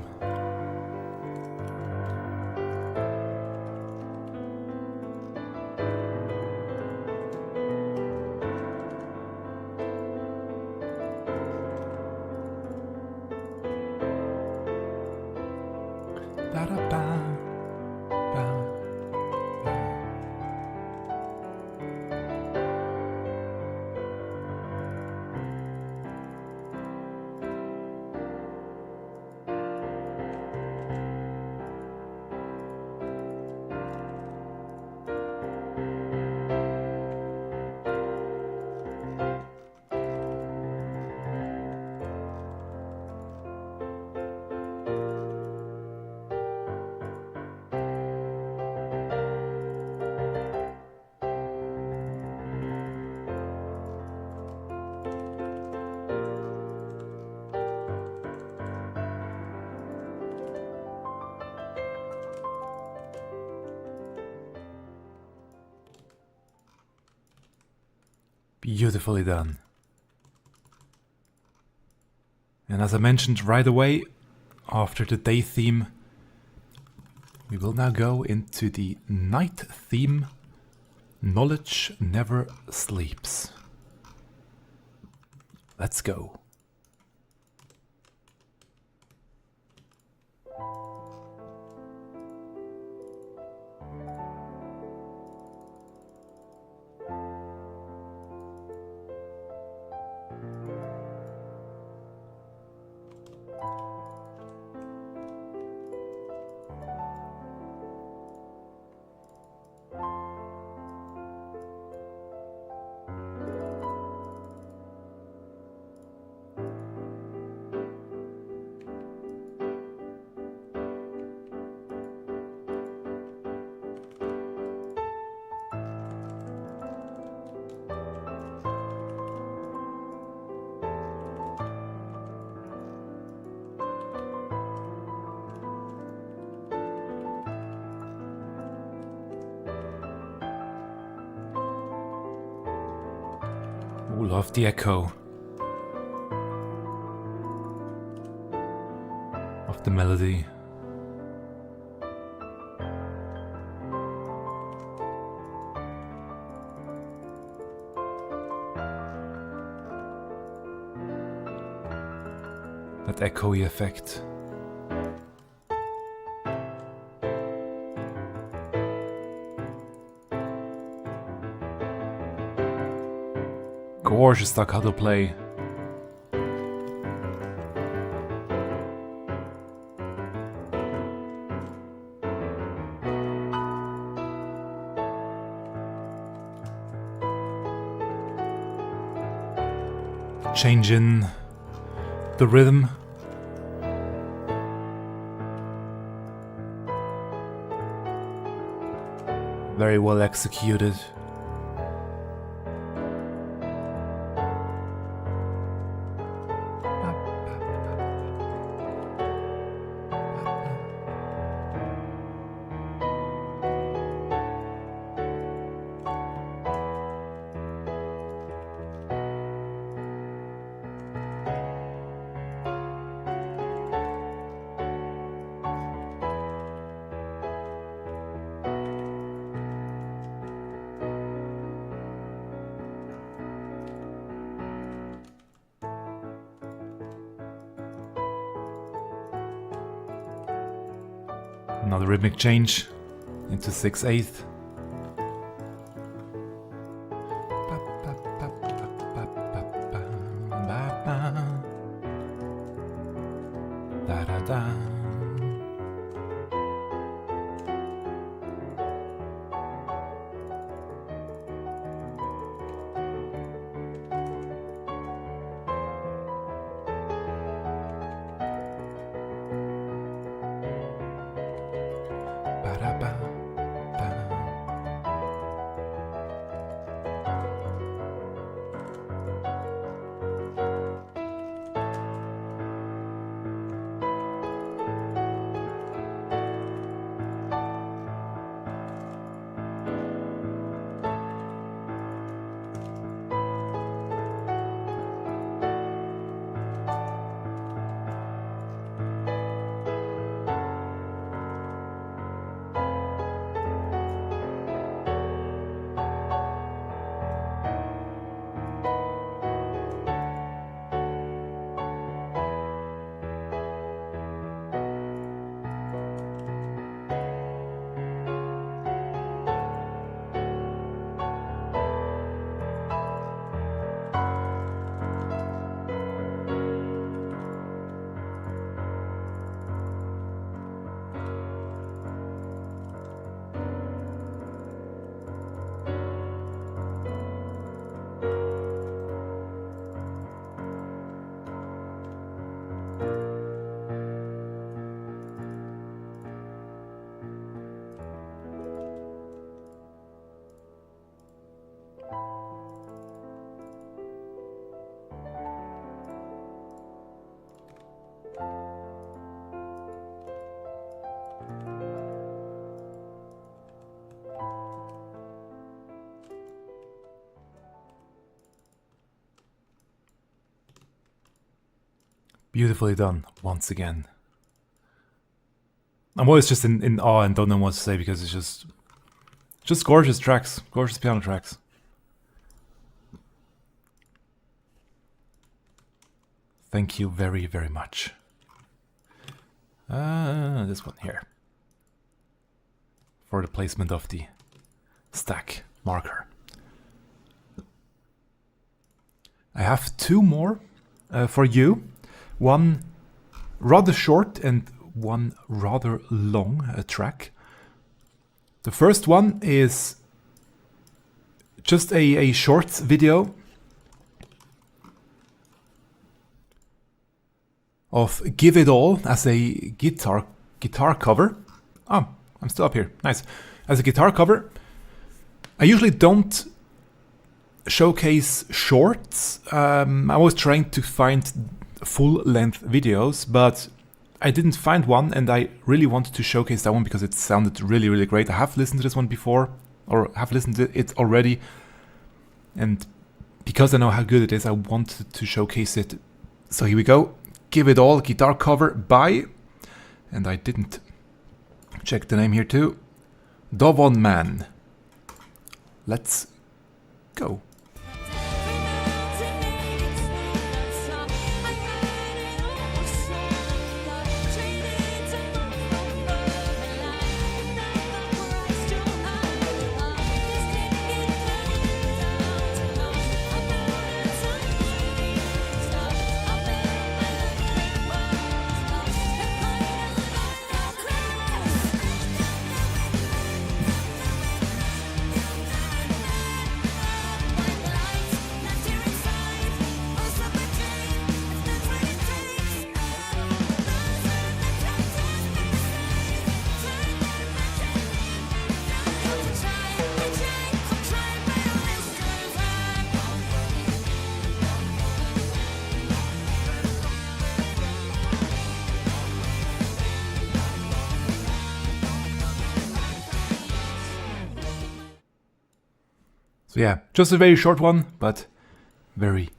Beautifully done. And as I mentioned right away, after the day theme, we will now go into the night theme. Knowledge never sleeps. Let's go. Oh, love the echo of the melody. That echoey effect. Gorgeous staccato play. Change in the rhythm. Very well executed. Another rhythmic change into 6/8. Beautifully done once again. I'm always just in awe and don't know what to say because it's just gorgeous tracks, gorgeous piano tracks. Thank you very, very much. This one here. For the placement of the stack marker. I have two more for you. One rather short and one rather long track. The first one is just a short video of Give It All as a guitar cover. Oh, I'm still up here. Nice. As a guitar cover. I usually don't showcase shorts. I was trying to find full-length videos, but I didn't find one, and I really wanted to showcase that one because it sounded really, really great. I have listened to this one before, or have listened to it already, and because I know how good it is, I wanted to showcase it. So here we go. Give It All, guitar cover by, and I didn't check the name here too, Dovon Man. Let's go. So yeah, just a very short one, but very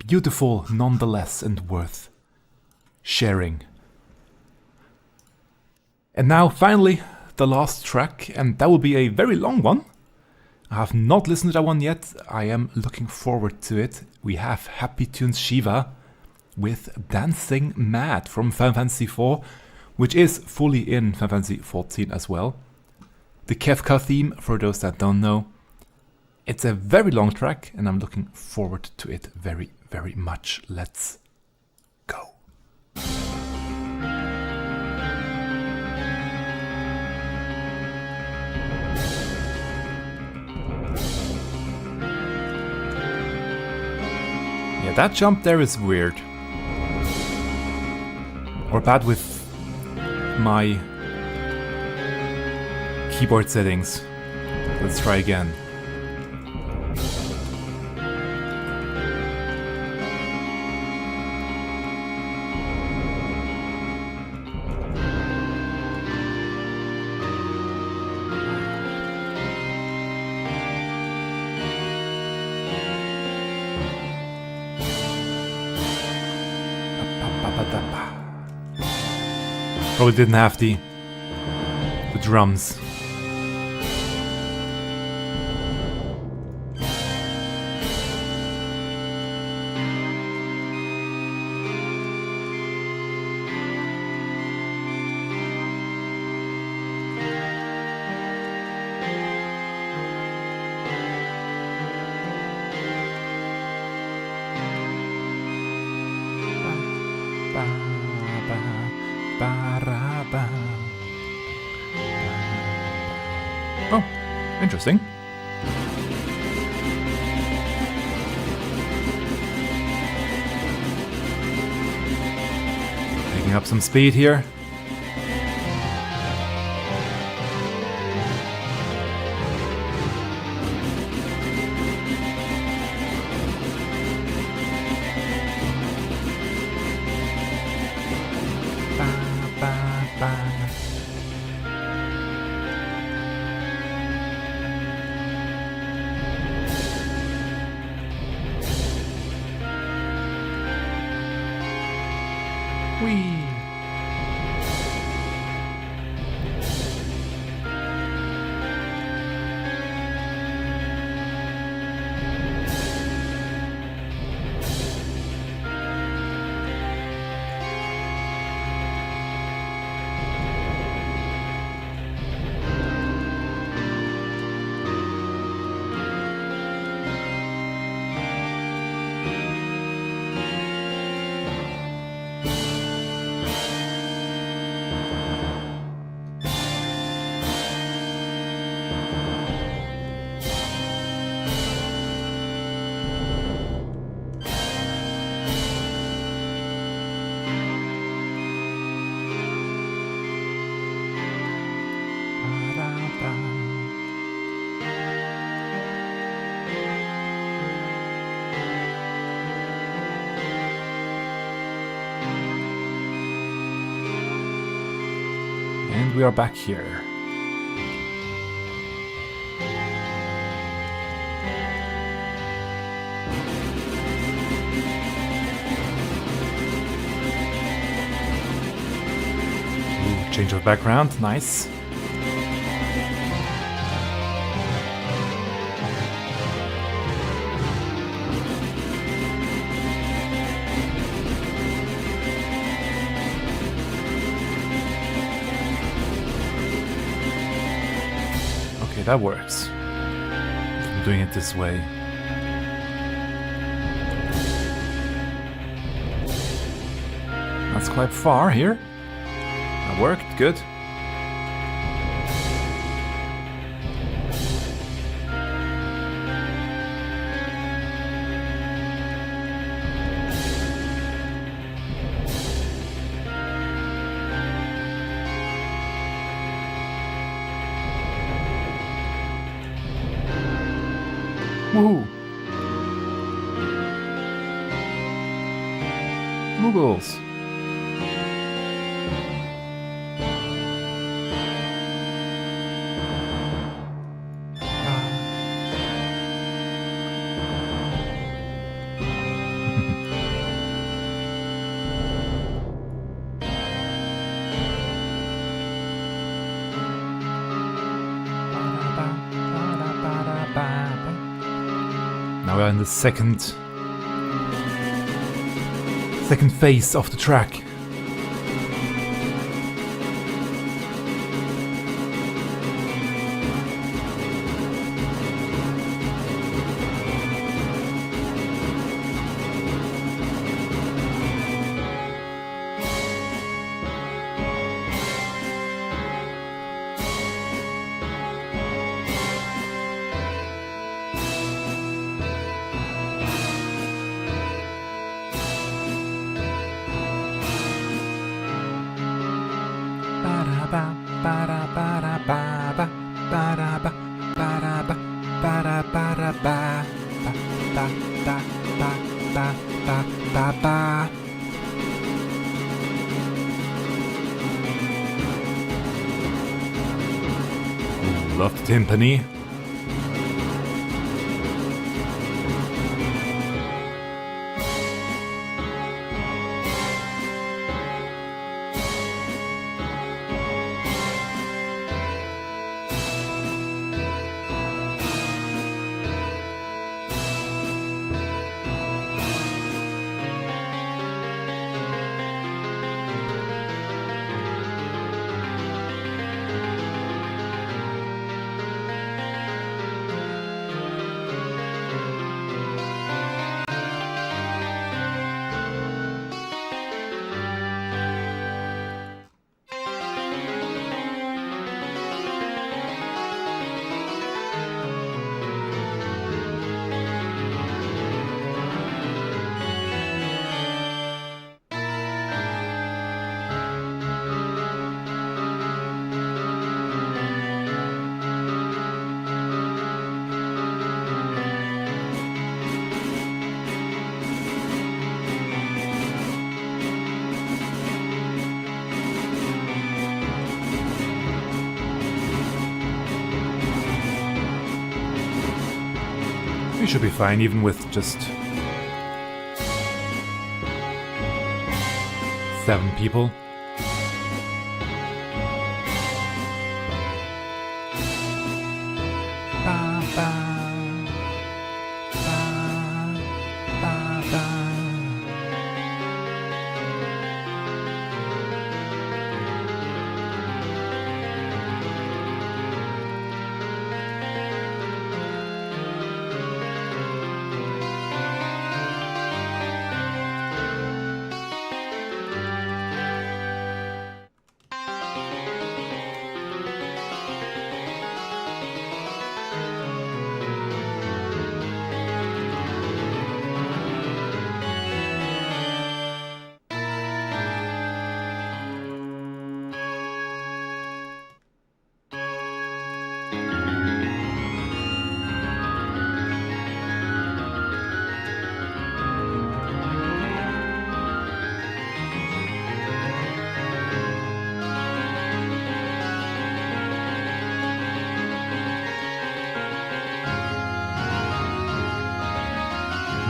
beautiful nonetheless and worth sharing. And now finally the last track, and that will be a very long one. I have not listened to that one yet. I am looking forward to it. We have Happy Tunes Shiva with Dancing Mad from Final Fantasy IV, which is fully in Final Fantasy XIV as well. The Kefka theme, for those that don't know. It's a very long track, and I'm looking forward to it very, very much. Let's go. Yeah, that jump there is weird. Or bad with my keyboard settings. Let's try again. Probably didn't have the drums. Oh, interesting. Picking up some speed here. Whee! And we are back here. Ooh, change of background, nice. Okay, that works. I'm doing it this way. That's quite far here. That worked, good. Woohoo! Moogles! Now we're in the second phase of the track. Love the timpani. We should be fine even with just 7 people.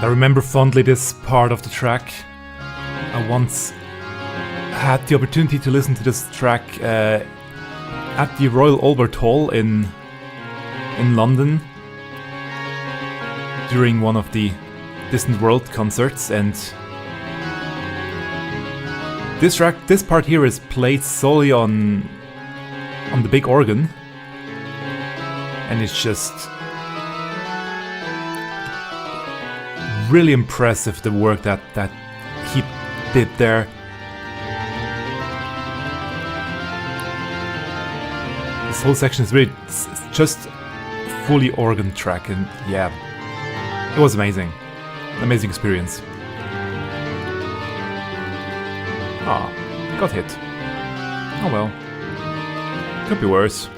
I remember fondly this part of the track. I once had the opportunity to listen to this track at the Royal Albert Hall in London during one of the Distant World concerts, and this part here is played solely on the big organ, and it's just really impressive, the work that he did there. This whole section is really just fully organ track, and yeah, it was amazing. Amazing experience. Ah, got hit. Oh well. Could be worse.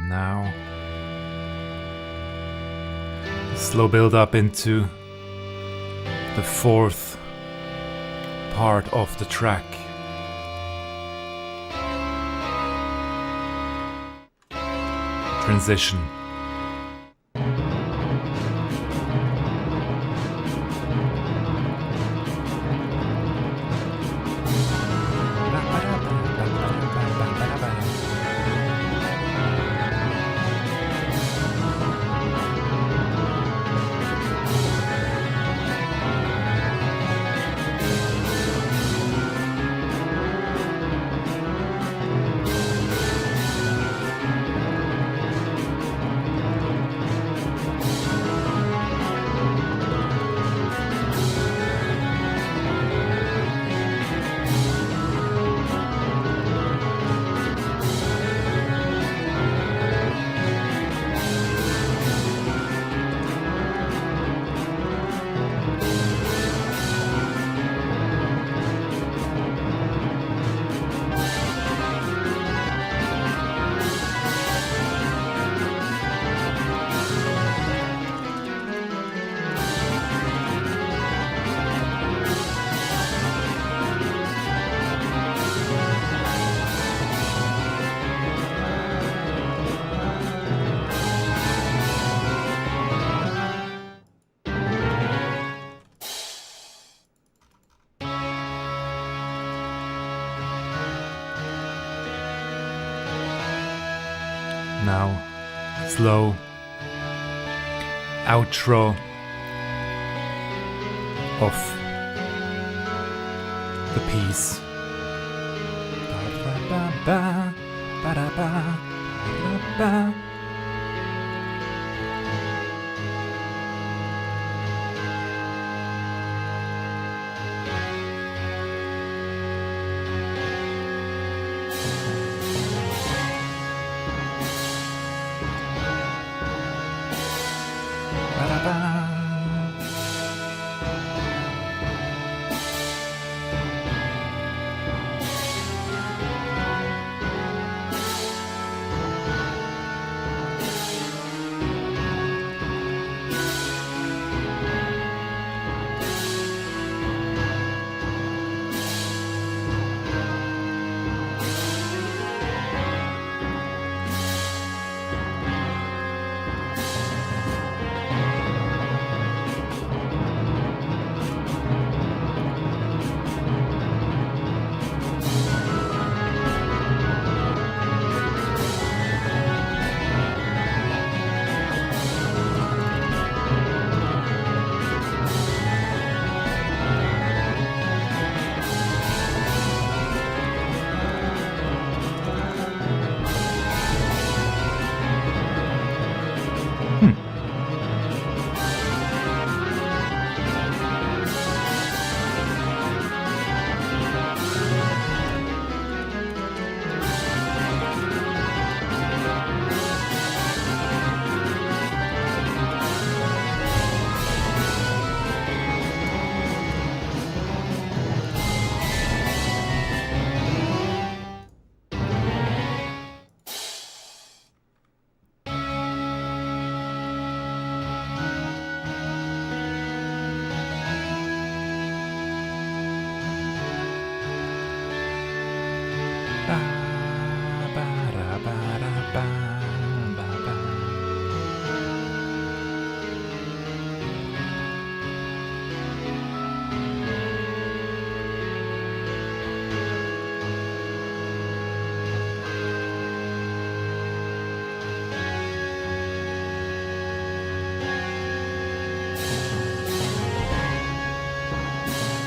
Now, slow build up into the fourth part of the track. Transition. Now, slow outro of the piece. Ba-da-ba, ba-da-ba, ba-da-ba.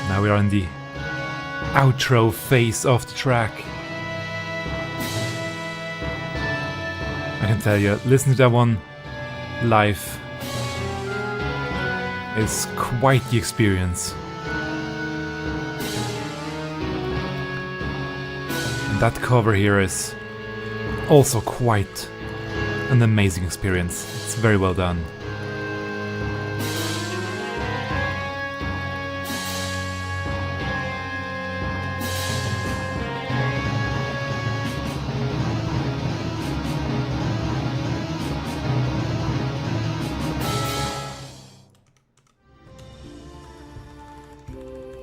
Now we are in the outro phase of the track. I can tell you, listening to that one live is quite the experience. And that cover here is also quite an amazing experience. It's very well done.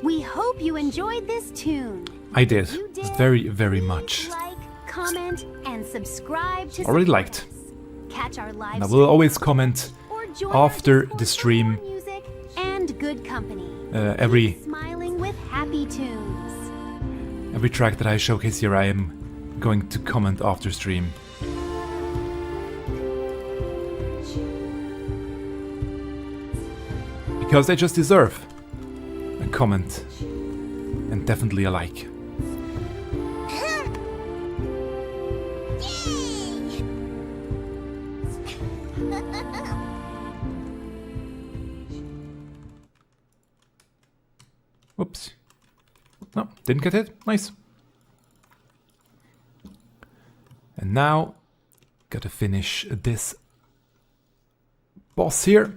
We hope you enjoyed this tune. I did. You did? Very, very much. Like, comment, and subscribe to Already support liked. us. Catch our live And I will always stream comment or join after our Discord the stream, for more music and good company. every Keep smiling with happy tunes. every track that I showcase here, I am going to comment after stream. Because they just deserve a comment and definitely a like. Oops. No, didn't get hit. Nice. And now, gotta finish this boss here.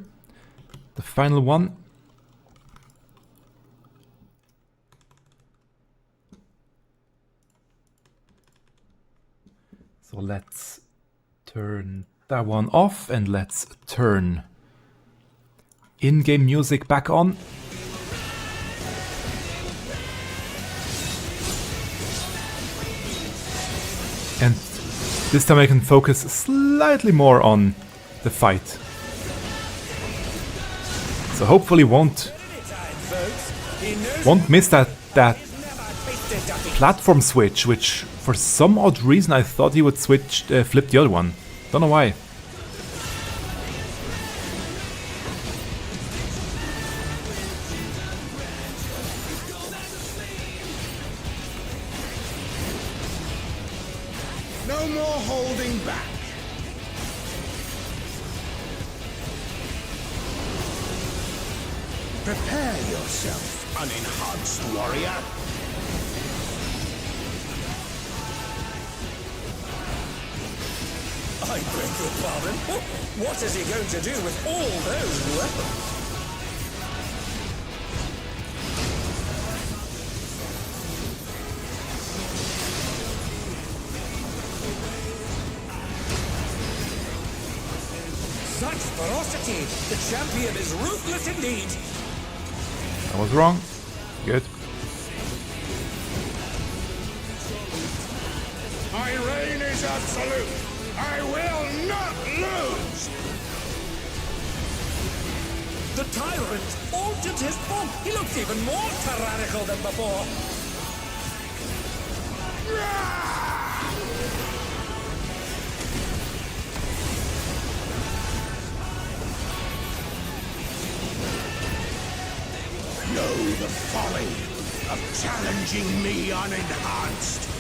The final one. So let's turn that one off and let's turn in-game music back on. And this time I can focus slightly more on the fight. So hopefully won't miss that platform switch, which for some odd reason I thought he would flip the other one. Don't know why. No more holding back. Prepare yourself, unenhanced warrior. I beg your pardon? What is he going to do with all those weapons? Such ferocity! The champion is ruthless indeed! I was wrong. Good. My reign is absolute. I will not lose. The tyrant altered his form. He looks even more tyrannical than before. Know the folly of challenging me unenhanced.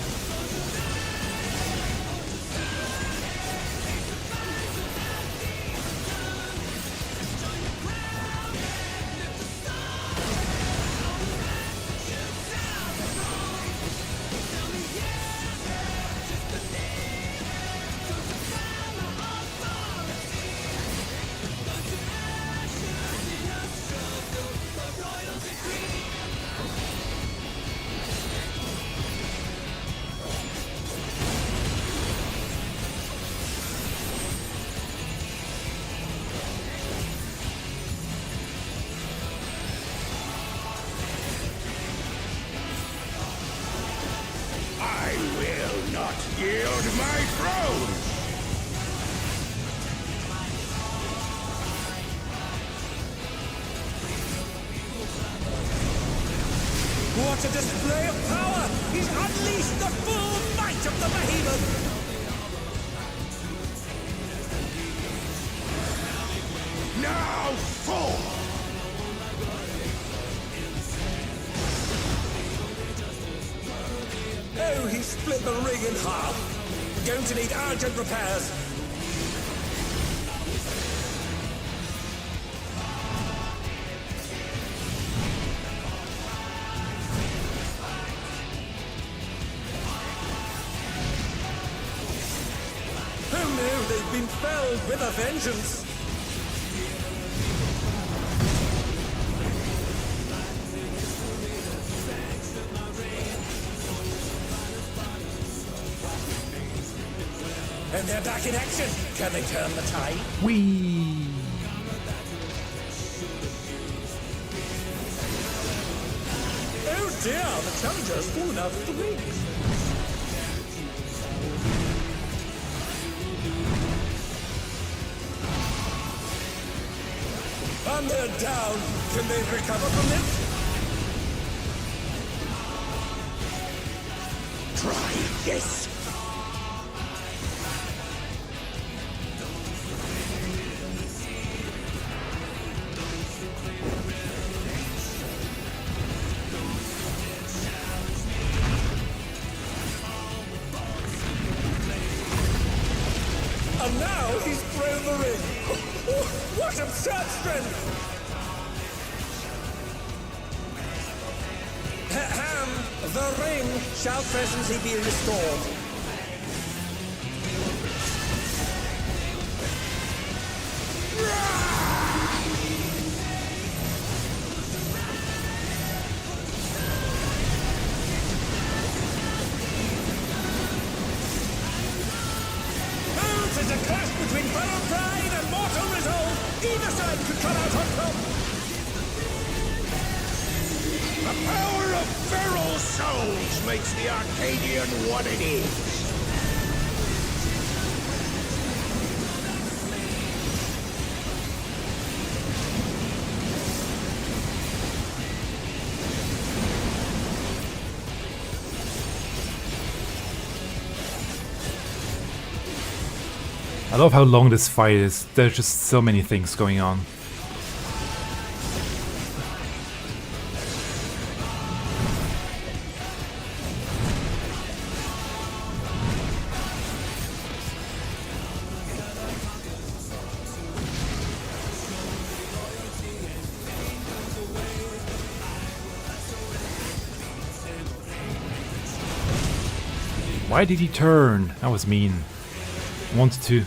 I will not yield my throne! What a display of power! He's unleashed the full might of the behemoth! Now fall! Oh, he split the ring in half. Going to need urgent repairs. Oh no, they've been felled with a vengeance. And they're back in action. Can they turn the tide? Whee! Oh dear, the challenger's fallen out of the ring. And they're down. Can they recover from this? Try this! And now he's thrown the ring. What absurd strength! The ring shall presently be restored. Oh, there's a clash between feral pride and mortal resolve. Either side could come out on top. The power of feral souls makes the Arcadian what it is. I love how long this fight is. There's just so many things going on. Why did he turn? That was mean. I wanted to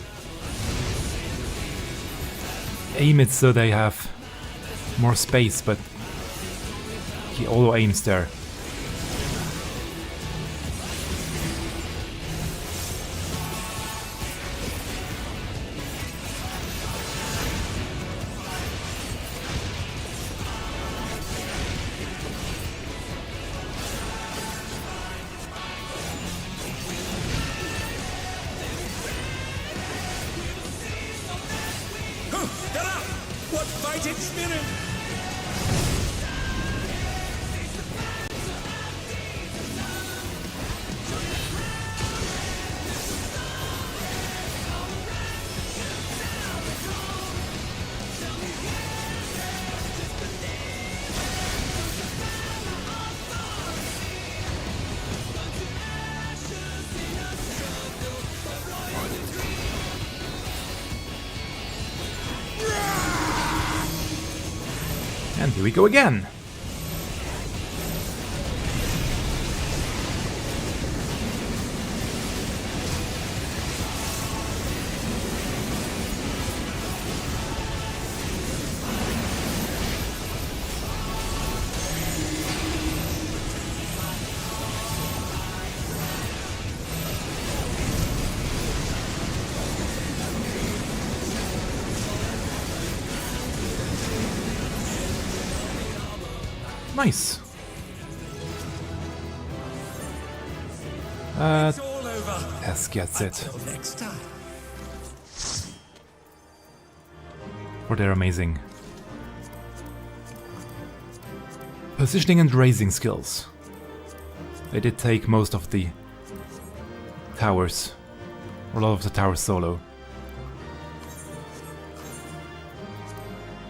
aim it so they have more space, but he auto aims there. What fighting spirit! And here we go again. Nice. It's all over. Yes, gets it. Till next time. For their amazing positioning and raising skills. They did take most of the towers, or a lot of the towers solo,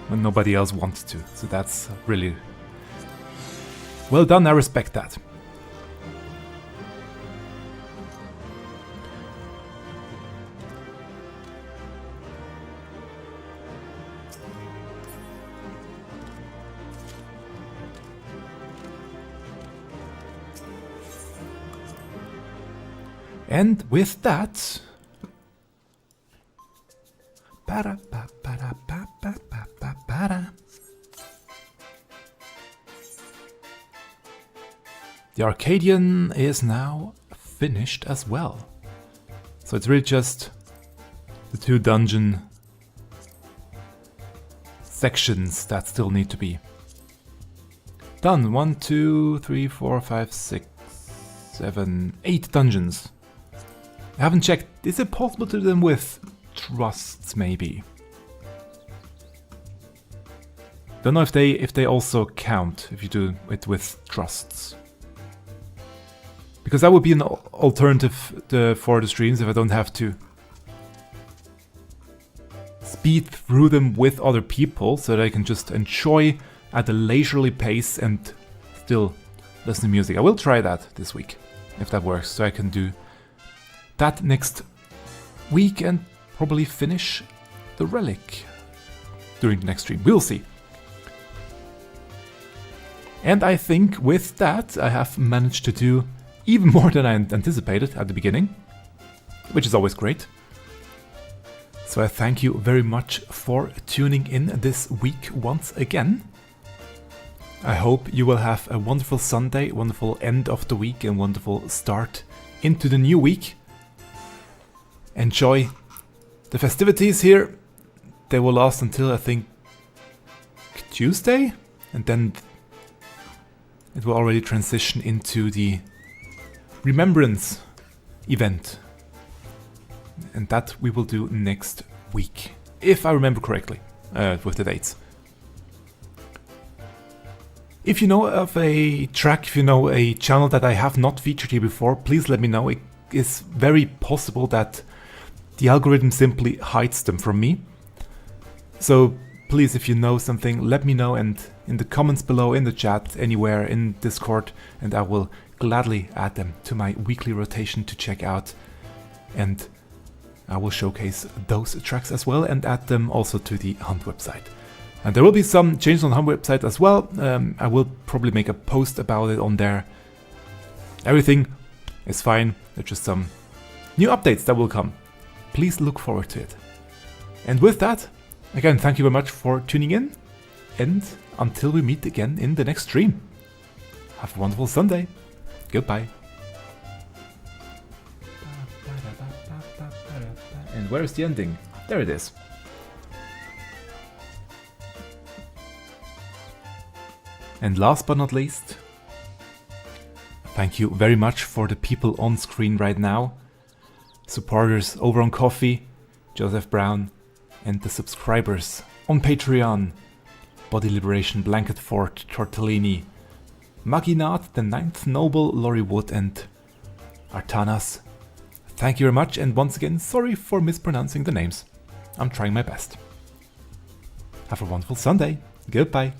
when nobody else wanted to. So that's really well done. I respect that. And with that, the Arcadian is now finished as well. So it's really just the 2 dungeon sections that still need to be done. 1, 2, 3, 4, 5, 6, 7, 8 dungeons. I haven't checked. Is it possible to do them with trusts, maybe? Don't know if they also count if you do it with trusts. Because that would be an alternative for the streams if I don't have to speed through them with other people, so that I can just enjoy at a leisurely pace and still listen to music. I will try that this week, if that works, so I can do that next week and probably finish the Relic during the next stream. We'll see. And I think with that I have managed to do even more than I anticipated at the beginning, which is always great. So I thank you very much for tuning in this week once again. I hope you will have a wonderful Sunday, wonderful end of the week, and wonderful start into the new week. Enjoy the festivities here. They will last until, I think, Tuesday, and then it will already transition into the Remembrance event. And that we will do next week, if I remember correctly, with the dates. If you know of a track, if you know a channel that I have not featured here before, please let me know. It is very possible that the algorithm simply hides them from me. So please, if you know something, let me know, and in the comments below, in the chat, anywhere, in Discord, and I will gladly add them to my weekly rotation to check out. And I will showcase those tracks as well and add them also to the Hunt website. And there will be some changes on the Hunt website as well. I will probably make a post about it on there. Everything is fine. There's just some new updates that will come. Please look forward to it. And with that, again, thank you very much for tuning in. And until we meet again in the next stream, have a wonderful Sunday. Goodbye. And where is the ending? There it is. And last but not least, thank you very much for the people on screen right now. Supporters over on Ko-fi, Joseph Brown, and the subscribers on Patreon, Body Liberation, Blanket Fort, Tortellini, Maginat, the Ninth Noble, Laurie Wood, and Artanas. Thank you very much, and once again, sorry for mispronouncing the names. I'm trying my best. Have a wonderful Sunday. Goodbye.